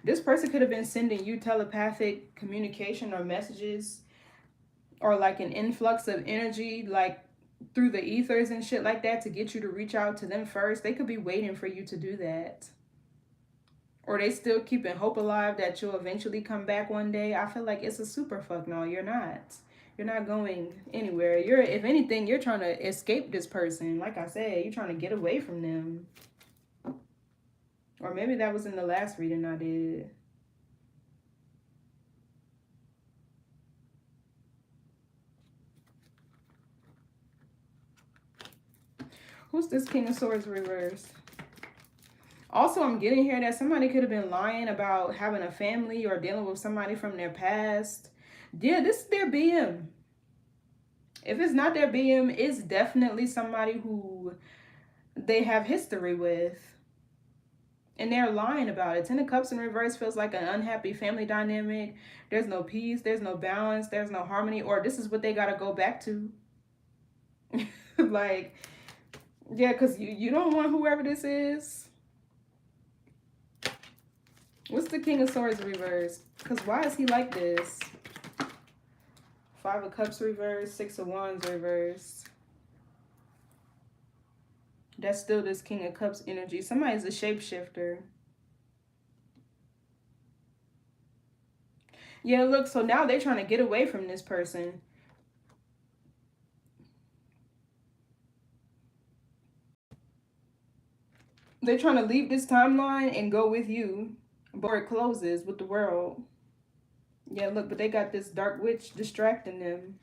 This person could have been sending you telepathic communication or messages, or like an influx of energy, like through the ethers and shit like that, to get you to reach out to them first. They could be waiting for you to do that. Or they still keeping hope alive that you'll eventually come back one day. I feel like it's a super fuck no, you're not. You're not going anywhere. You're, if anything, you're trying to escape this person. Like I said, you're trying to get away from them. Or maybe that was in the last reading I did. Who's this King of Swords reversed? Also, I'm getting here that somebody could have been lying about having a family or dealing with somebody from their past. Yeah, this is their BM. If it's not their BM, it's definitely somebody who they have history with. And they're lying about it. Ten of Cups in reverse feels like an unhappy family dynamic. There's no peace. There's no balance. There's no harmony. Or this is what they got to go back to. Like, yeah, because you don't want whoever this is. What's the King of Swords reverse? Because why is he like this? Five of Cups reverse. Six of Wands reverse. That's still this King of Cups energy. Somebody's a shapeshifter. Yeah, look, so now they're trying to get away from this person. They're trying to leave this timeline and go with you. before it closes with the world. Yeah, look, but they got this dark witch distracting them.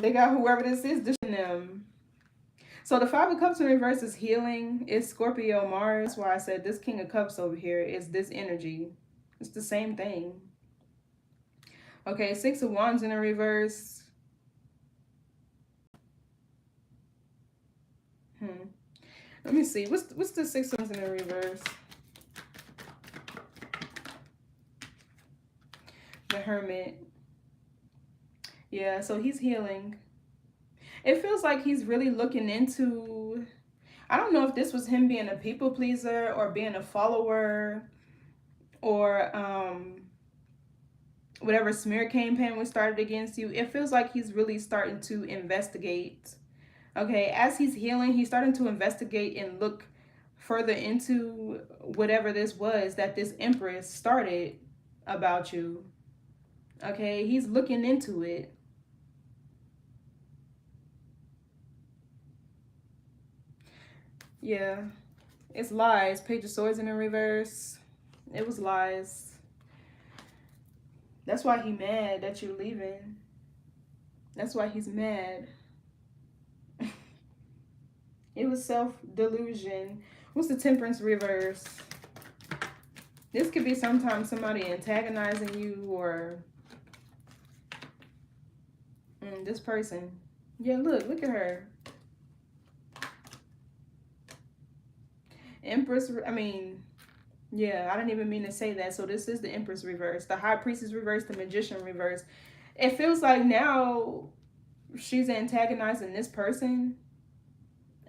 They got whoever this is distracting them. So the Five of Cups in reverse is healing. It's Scorpio Mars. That's why I said this King of Cups over here is this energy. It's the same thing. Okay, Six of Wands in the reverse. Let me see. What's the Six of Wands in the reverse? The Hermit. Yeah, so he's healing. It feels like he's really looking into, I don't know if this was him being a people pleaser or being a follower, or whatever smear campaign was started against you. It feels like he's really starting to investigate. Okay, as he's healing, he's starting to investigate and look further into whatever this was that this Empress started about you. Okay, he's looking into it. Yeah, it's lies. Page of Swords in the reverse. It was lies. That's why he's mad that you're leaving. That's why he's mad. It was self-delusion. What's the Temperance reverse? This could be sometimes somebody antagonizing you, or this person. Yeah, look at her. Empress, yeah, I didn't even mean to say that. So this is the Empress reverse, the High Priestess reverse, the Magician reverse. It feels like now she's antagonizing this person,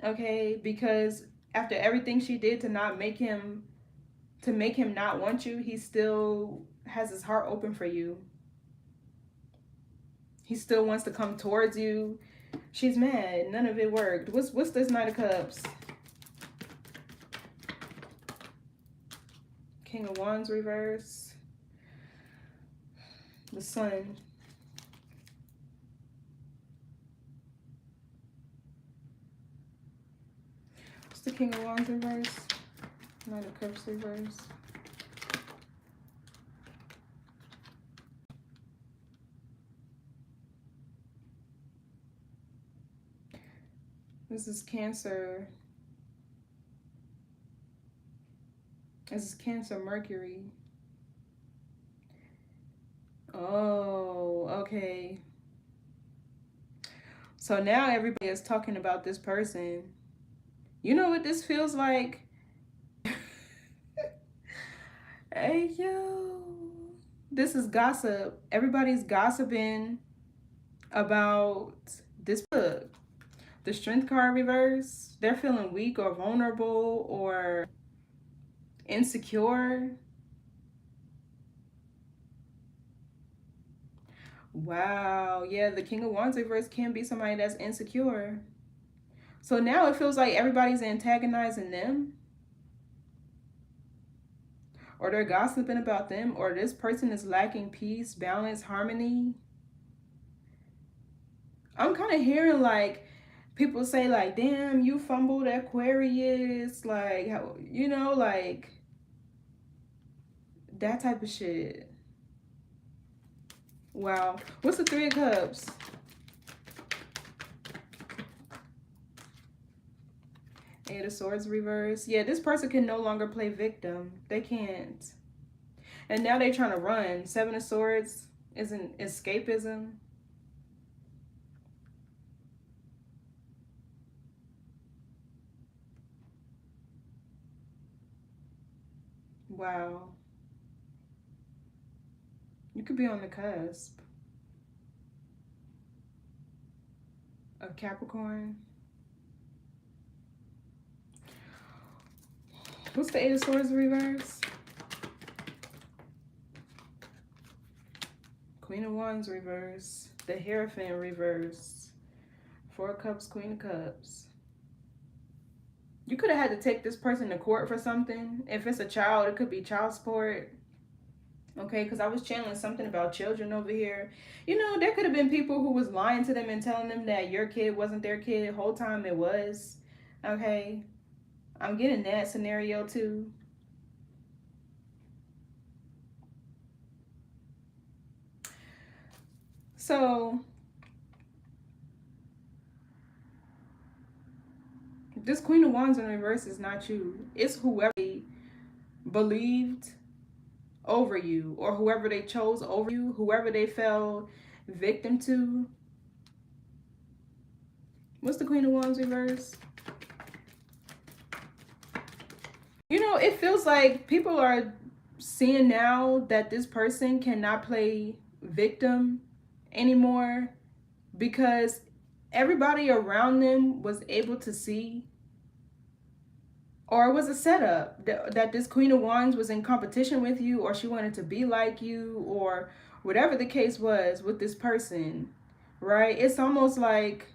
okay, because after everything she did to make him not want you, he still has his heart open for you. He still wants to come towards you. She's mad. None of it worked. What's this Knight of Cups? King of Wands reverse. The Sun. What's the King of Wands reverse? Knight of Cups reverse. This is Cancer. This is Cancer Mercury. Oh, okay. So now everybody is talking about this person. You know what this feels like? Hey, yo. This is gossip. Everybody's gossiping about this book. The Strength card reverse. They're feeling weak or vulnerable or insecure. Wow. Yeah, the King of Wands reverse can be somebody that's insecure. So now it feels like everybody's antagonizing them, or they're gossiping about them, or this person is lacking peace, balance, harmony. I'm kind of hearing like people say like, damn, you fumbled Aquarius, like, how, you know, like that type of shit. Wow. What's the Three of Cups? Eight of Swords reverse. Yeah, this person can no longer play victim. They can't. And now they're trying to run. Seven of Swords is an escapism. Wow. You could be on the cusp of Capricorn. What's the Eight of Swords reverse? Queen of Wands reverse. The Hierophant reverse. Four of Cups, Queen of Cups. You could have had to take this person to court for something. If it's a child, it could be child support. Okay, because I was channeling something about children over here. You know, there could have been people who was lying to them and telling them that your kid wasn't their kid. The whole time it was. Okay. I'm getting that scenario too. So this Queen of Wands in reverse is not you. It's whoever they believed over you, or whoever they chose over you, whoever they fell victim to. What's the Queen of Wands reverse? You know, it feels like people are seeing now that this person cannot play victim anymore, because everybody around them was able to see, or it was a setup that this Queen of Wands was in competition with you, or she wanted to be like you, or whatever the case was with this person, right? It's almost like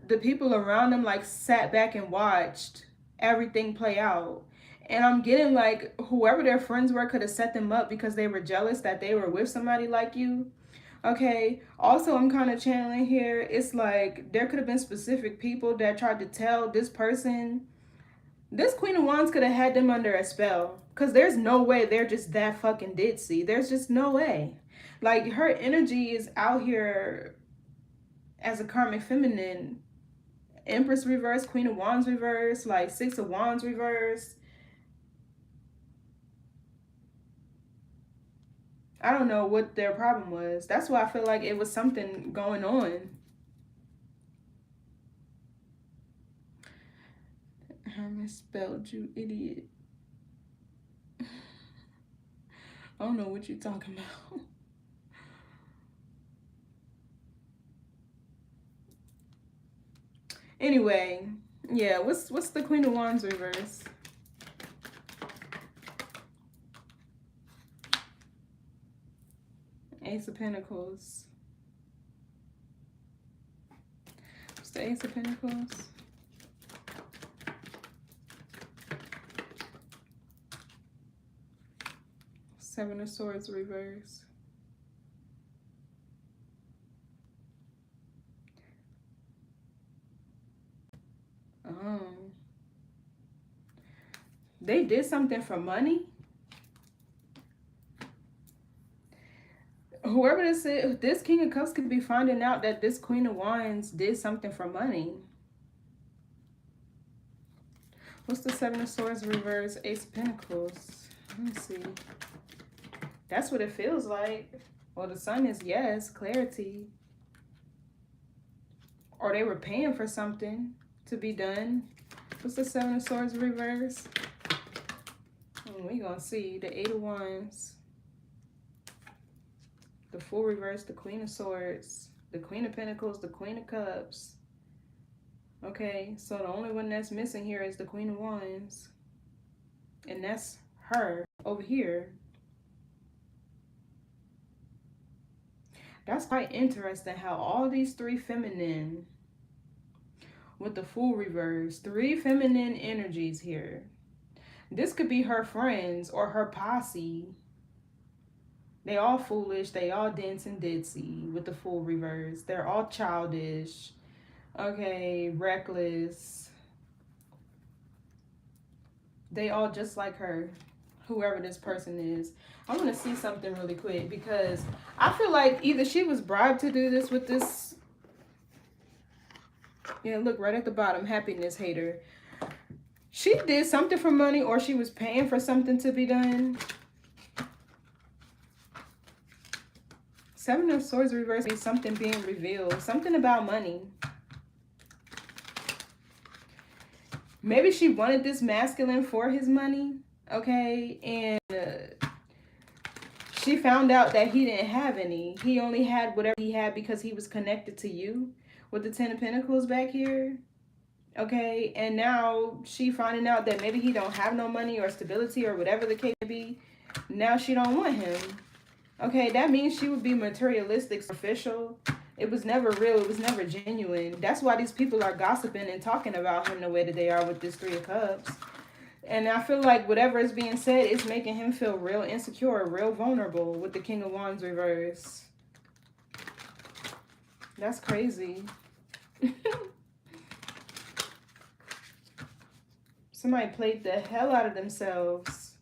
the people around them like sat back and watched everything play out. And I'm getting like whoever their friends were could have set them up because they were jealous that they were with somebody like you. Okay. Also, I'm kind of channeling here. It's like there could have been specific people that tried to tell this person. This Queen of Wands could have had them under a spell. Because there's no way they're just that fucking ditzy. There's just no way. Like, her energy is out here as a karmic feminine. Empress reverse, Queen of Wands reverse, like Six of Wands reverse. I don't know what their problem was. That's why I feel like it was something going on. I misspelled you, idiot. I don't know what you're talking about. Anyway, yeah, what's the Queen of Wands reverse? Ace of Pentacles. What's the Ace of Pentacles? Seven of Swords reverse. They did something for money. Whoever this is, this King of Cups could be finding out that this Queen of Wands did something for money. What's the Seven of Swords reverse? Ace of Pentacles. Let me see. That's what it feels like. Well, the Sun is yes, clarity. Or they were paying for something to be done. What's the Seven of Swords reverse? We're going to see the Eight of Wands. The Fool reverse, the Queen of Swords, the Queen of Pentacles, the Queen of Cups. Okay, so the only one that's missing here is the Queen of Wands. And that's her over here. That's quite interesting how all these three feminine with the Fool reverse, three feminine energies here. This could be her friends or her posse. They all foolish. They all dense and ditzy with the Fool reverse. They're all childish. Okay, reckless. They all just like her, whoever this person is. I want to see something really quick because I feel like either she was bribed to do this with this. Yeah, look right at the bottom, happiness hater. She did something for money or she was paying for something to be done. Seven of Swords reverse means something being revealed. Something about money. Maybe she wanted this masculine for his money. Okay. And she found out that he didn't have any. He only had whatever he had because he was connected to you. With the Ten of Pentacles back here. Okay, and now she finding out that maybe he don't have no money or stability or whatever the case may be. Now she don't want him. Okay, that means she would be materialistic, superficial. It was never real. It was never genuine. That's why these people are gossiping and talking about him the way that they are with this Three of Cups. And I feel like whatever is being said is making him feel real insecure, real vulnerable with the King of Wands reverse. That's crazy. Somebody played the hell out of themselves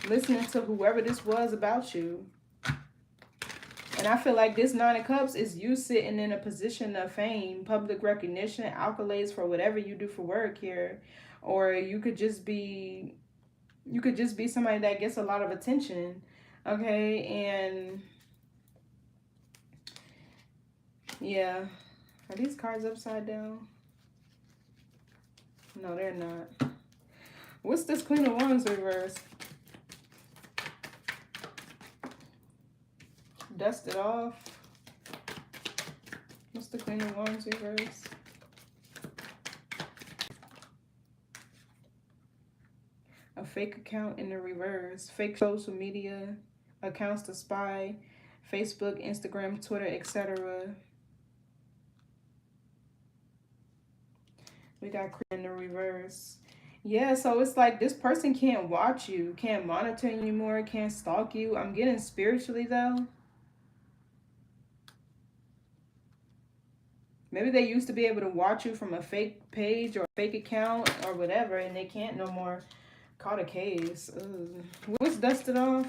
listening to whoever this was about you. And I feel like this Nine of Cups is you sitting in a position of fame, public recognition, accolades for whatever you do for work here. Or you could just be somebody that gets a lot of attention. Okay, and yeah. Are these cards upside down? No, they're not. What's this Queen of Wands reverse? Dust it off. What's the Queen of Wands reverse? A fake account in the reverse. Fake social media accounts to spy. Facebook, Instagram, Twitter, etc. We got in the reverse. Yeah, so it's like this person can't watch you, can't monitor you anymore, can't stalk you. I'm getting spiritually though. Maybe they used to be able to watch you from a fake page or a fake account or whatever, and they can't no more. Caught a case. Ugh. What's dusted off?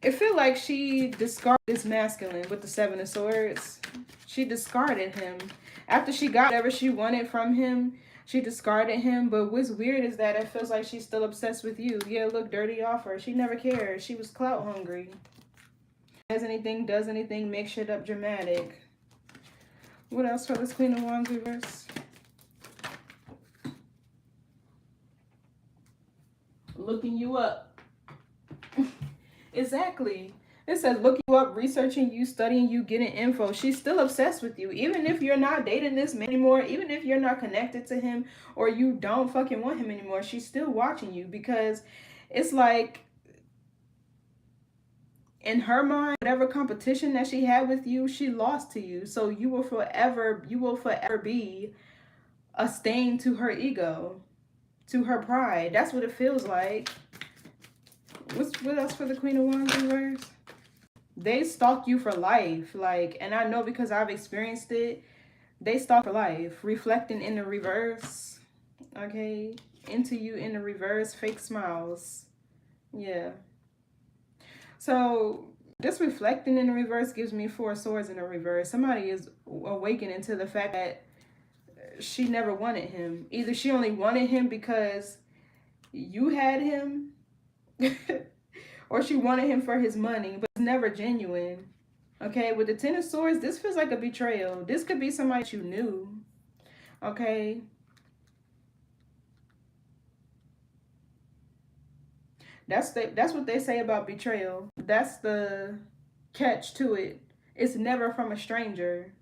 It feel like she discarded this masculine with the Seven of Swords. She discarded him. After she got whatever she wanted from him, she discarded him. But what's weird is that it feels like she's still obsessed with you. Yeah, look, dirty offer. She never cared. She was clout hungry. Does anything, make shit up dramatic. What else for this Queen of Wands reverse? Looking you up. Exactly. It says looking you up, researching you, studying you, getting info. She's still obsessed with you. Even if you're not dating this man anymore, even if you're not connected to him or you don't fucking want him anymore, she's still watching you because it's like in her mind, whatever competition that she had with you, she lost to you. So you will forever be a stain to her ego, to her pride. That's what it feels like. What else for the Queen of Wands reverse? They stalk you for life. Like, and I know because I've experienced it. They stalk for life. Reflecting in the reverse. Okay. Into you in the reverse. Fake smiles. Yeah. So this reflecting in the reverse gives me Four of Swords in the reverse. Somebody is awakening to the fact that she never wanted him. Either she only wanted him because you had him, or she wanted him for his money, but it's never genuine. Okay, with the Ten of Swords, this feels like a betrayal. This could be somebody that you knew. Okay. That's what they say about betrayal. That's the catch to it. It's never from a stranger.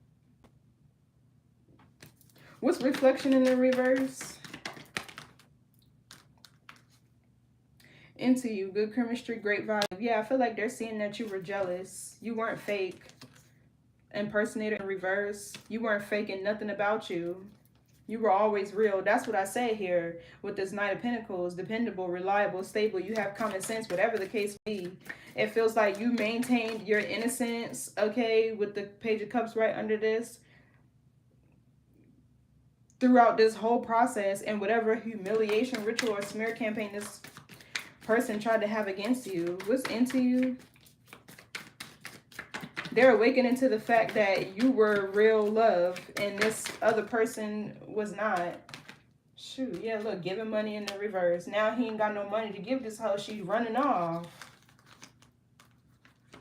What's reflection in the reverse? Into you. Good chemistry, great vibe. Yeah, I feel like they're seeing that you were jealous. You weren't fake. Impersonator in reverse. You weren't faking nothing about you. You were always real. That's what I say here with this Knight of Pentacles. Dependable, reliable, stable. You have common sense, whatever the case may be. It feels like you maintained your innocence, okay, with the Page of Cups right under this. Throughout this whole process and whatever humiliation, ritual, or smear campaign this person tried to have against you. What's into you? They're awakening to the fact that you were real love and this other person was not. Shoot, yeah, look, giving money in the reverse. Now he ain't got no money to give this hoe. She's running off.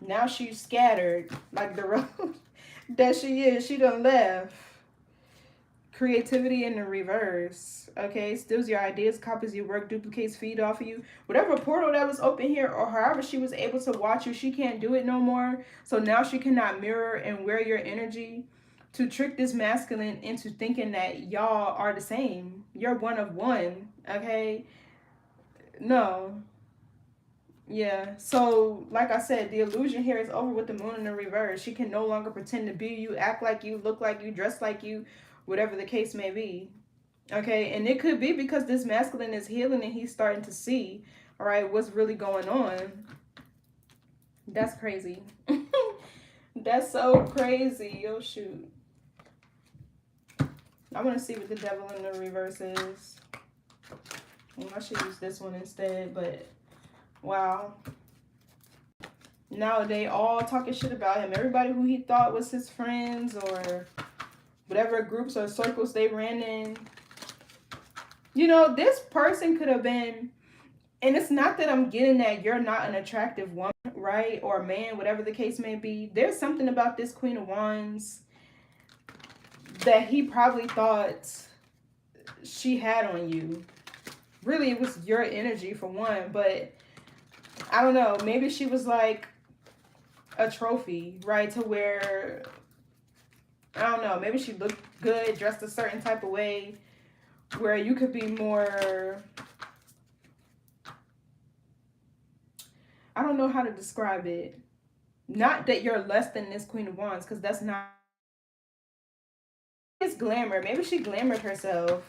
Now she's scattered like the road that she is. She done left. Creativity in the reverse. Okay, steals your ideas, copies your work, duplicates, feed off of you. Whatever portal that was open here or however she was able to watch you, she can't do it no more. So now she cannot mirror and wear your energy to trick this masculine into thinking that y'all are the same. You're one of one. Okay, no. Yeah, so like I said, the illusion here is over with the moon in the reverse. She can no longer pretend to be you, act like you, look like you, dress like you, whatever the case may be. Okay, and it could be because this masculine is healing and he's starting to see, all right, what's really going on. That's crazy. That's so crazy. Oh, shoot. I want to see what the devil in the reverse is. Well, I should use this one instead, but wow. Now they all talking shit about him. Everybody who he thought was his friends or whatever groups or circles they ran in. You know, this person could have been, and it's not that I'm getting that you're not an attractive woman, right? Or man, whatever the case may be. There's something about this Queen of Wands that he probably thought she had on you. Really, it was your energy for one, but I don't know. Maybe she was like a trophy, right? To where, I don't know, maybe she looked good, dressed a certain type of way, where you could be more, I don't know how to describe it. Not that you're less than this Queen of Wands, because that's not, it's glamour. Maybe she glamored herself.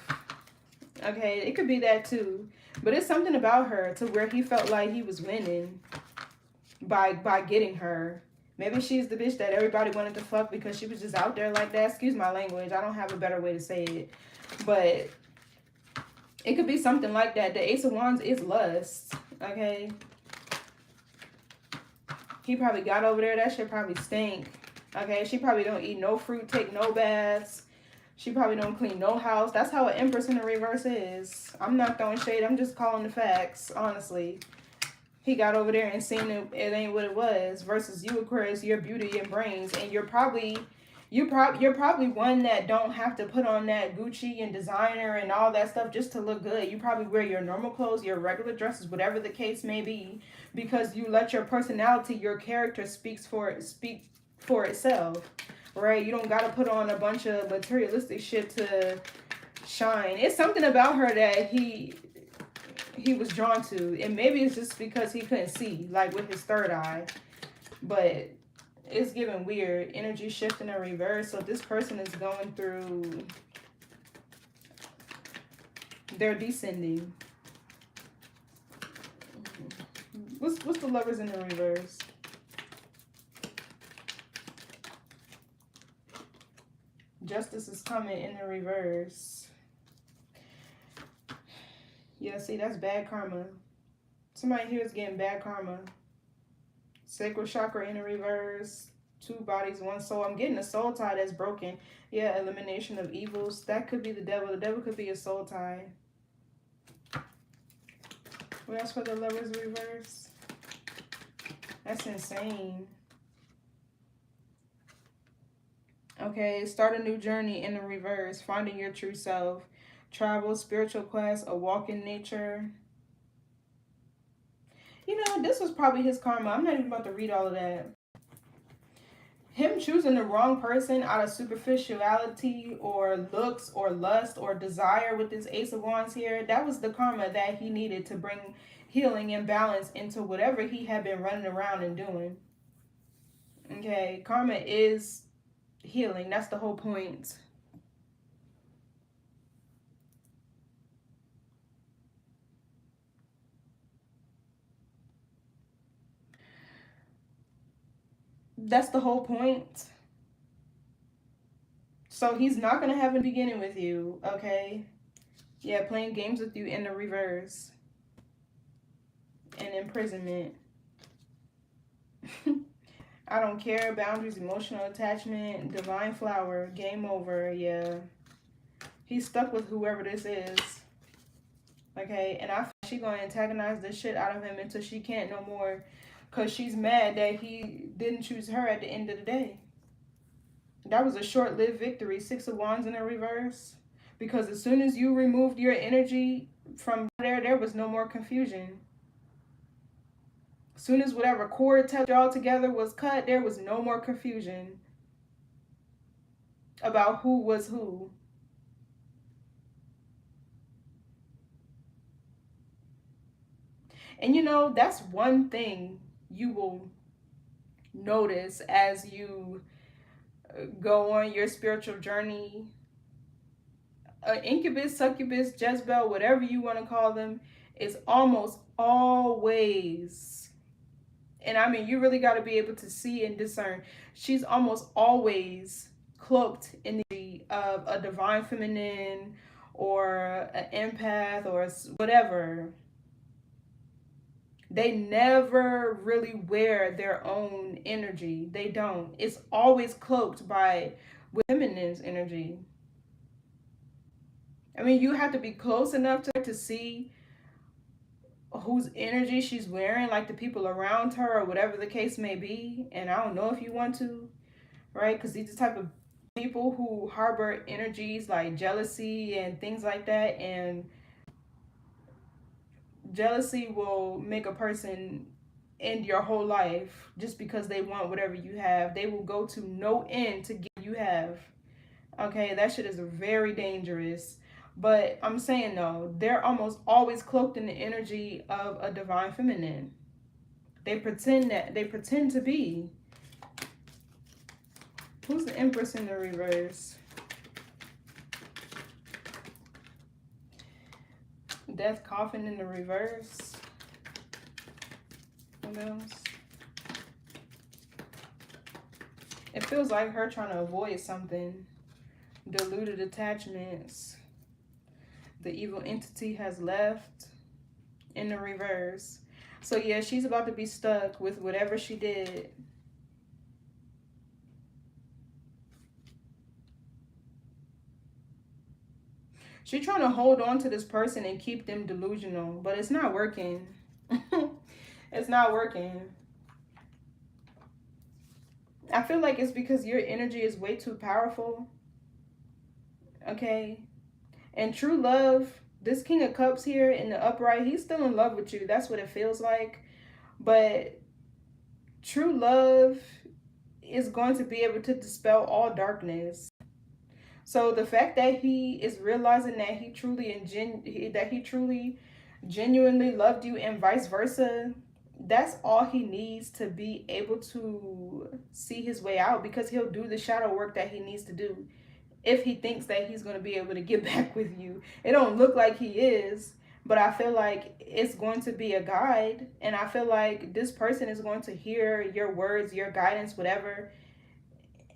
Okay, it could be that too. But it's something about her to where he felt like he was winning by getting her. Maybe she's the bitch that everybody wanted to fuck because she was just out there like that. Excuse my language. I don't have a better way to say it. But it could be something like that. The Ace of Wands is lust. Okay. He probably got over there. That shit probably stink. Okay. She probably don't eat no fruit, take no baths. She probably don't clean no house. That's how an Empress in the reverse is. I'm not throwing shade. I'm just calling the facts, honestly. He got over there and seen it ain't what it was. Versus you, Aquarius, your beauty and brains, and you're probably one that don't have to put on that Gucci and designer and all that stuff just to look good. You probably wear your normal clothes, your regular dresses, whatever the case may be, because you let your personality, your character speak for itself. Right? You don't got to put on a bunch of materialistic shit to shine. It's something about her that he was drawn to. And maybe it's just because he couldn't see, like with his third eye. But it's giving weird. Energy shifting in reverse. So this person is going through, they're descending. What's the Lovers in the reverse? Justice is coming in the reverse. Yeah, see, that's bad karma. Somebody here is getting bad karma. Sacral chakra in the reverse. 2 bodies, 1 soul. I'm getting a soul tie that's broken. Yeah, elimination of evils. That could be the devil. The devil could be a soul tie. What else for the Lovers reverse? That's insane. Okay, start a new journey in the reverse. Finding your true self. Travel, spiritual quest, a walk in nature. You know, this was probably his karma. I'm not even about to read all of that. Him choosing the wrong person out of superficiality or looks or lust or desire with this Ace of Wands here, that was the karma that he needed to bring healing and balance into whatever he had been running around and doing. Okay, karma is healing. That's the whole point. That's the whole point. So he's not going to have a beginning with you, okay? Yeah, playing games with you in the reverse. And imprisonment. I don't care. Boundaries, emotional attachment, divine flower, game over. Yeah. He's stuck with whoever this is. Okay, and I feel she's going to antagonize the shit out of him until she can't no more. Because she's mad that he didn't choose her at the end of the day. That was a short-lived victory. 6 of Wands in the reverse. Because as soon as you removed your energy from there was no more confusion. As soon as whatever cord tied y'all together was cut, there was no more confusion about who was who. And you know, that's one thing you will notice as you go on your spiritual journey. Incubus, succubus, Jezebel, whatever you want to call them, is almost always And I mean, you really got to be able to see and discern. She's almost always cloaked in the of a divine feminine or an empath or whatever. They never really wear their own energy. They don't. It's always cloaked by feminine's energy. I mean, you have to be close enough to see whose energy she's wearing, like the people around her or whatever the case may be. And I don't know if you want to, right? Because these are the type of people who harbor energies like jealousy and things like that. And jealousy will make a person end your whole life just because they want whatever you have. They will go to no end to get what you have. Okay, that shit is very dangerous. But I'm saying though, they're almost always cloaked in the energy of a divine feminine. They pretend to be. Who's the Empress in the reverse? Death Coffin in the reverse. What else? It feels like her trying to avoid something. Deluded attachments. The evil entity has left in the reverse. So yeah, she's about to be stuck with whatever she did. She's trying to hold on to this person and keep them delusional, but it's not working. It's not working. I feel like it's because your energy is way too powerful. Okay? And true love, this King of Cups here in the upright, he's still in love with you. That's what it feels like. But true love is going to be able to dispel all darkness. So the fact that he is realizing that he truly genuinely loved you and vice versa, that's all he needs to be able to see his way out, because he'll do the shadow work that he needs to do if he thinks that he's going to be able to get back with you. It don't look like he is, but I feel like it's going to be a guide, and I feel like this person is going to hear your words, your guidance, whatever,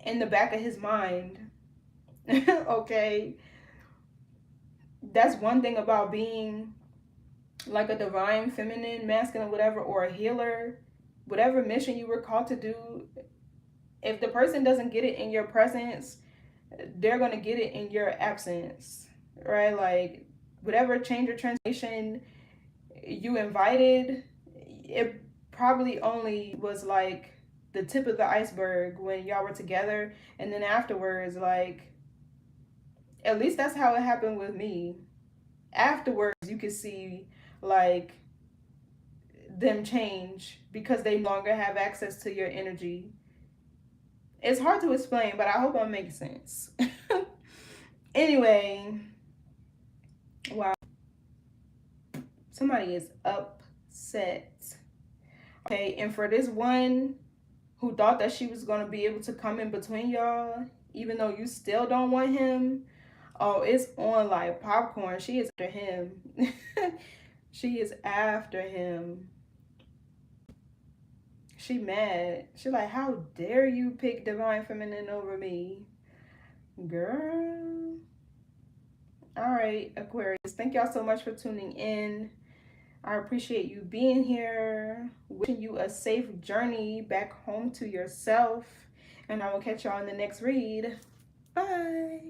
in the back of his mind. Okay? That's one thing about being like a divine feminine, masculine, whatever, or a healer. Whatever mission you were called to do, if the person doesn't get it in your presence, they're going to get it in your absence, right? Like whatever change or transformation you invited, it probably only was like the tip of the iceberg when y'all were together, and then afterwards, like, at least that's how it happened with me. Afterwards, you could see like them change because they no longer have access to your energy. It's hard to explain, but I hope I'm making sense. Anyway, wow. Somebody is upset. Okay, and for this one who thought that she was going to be able to come in between y'all, even though you still don't want him, oh, it's on like popcorn. She is after him. She is after him. She mad. She like, how dare you pick divine feminine over me? Girl. All right, Aquarius. Thank y'all so much for tuning in. I appreciate you being here. Wishing you a safe journey back home to yourself. And I will catch y'all in the next read. Bye.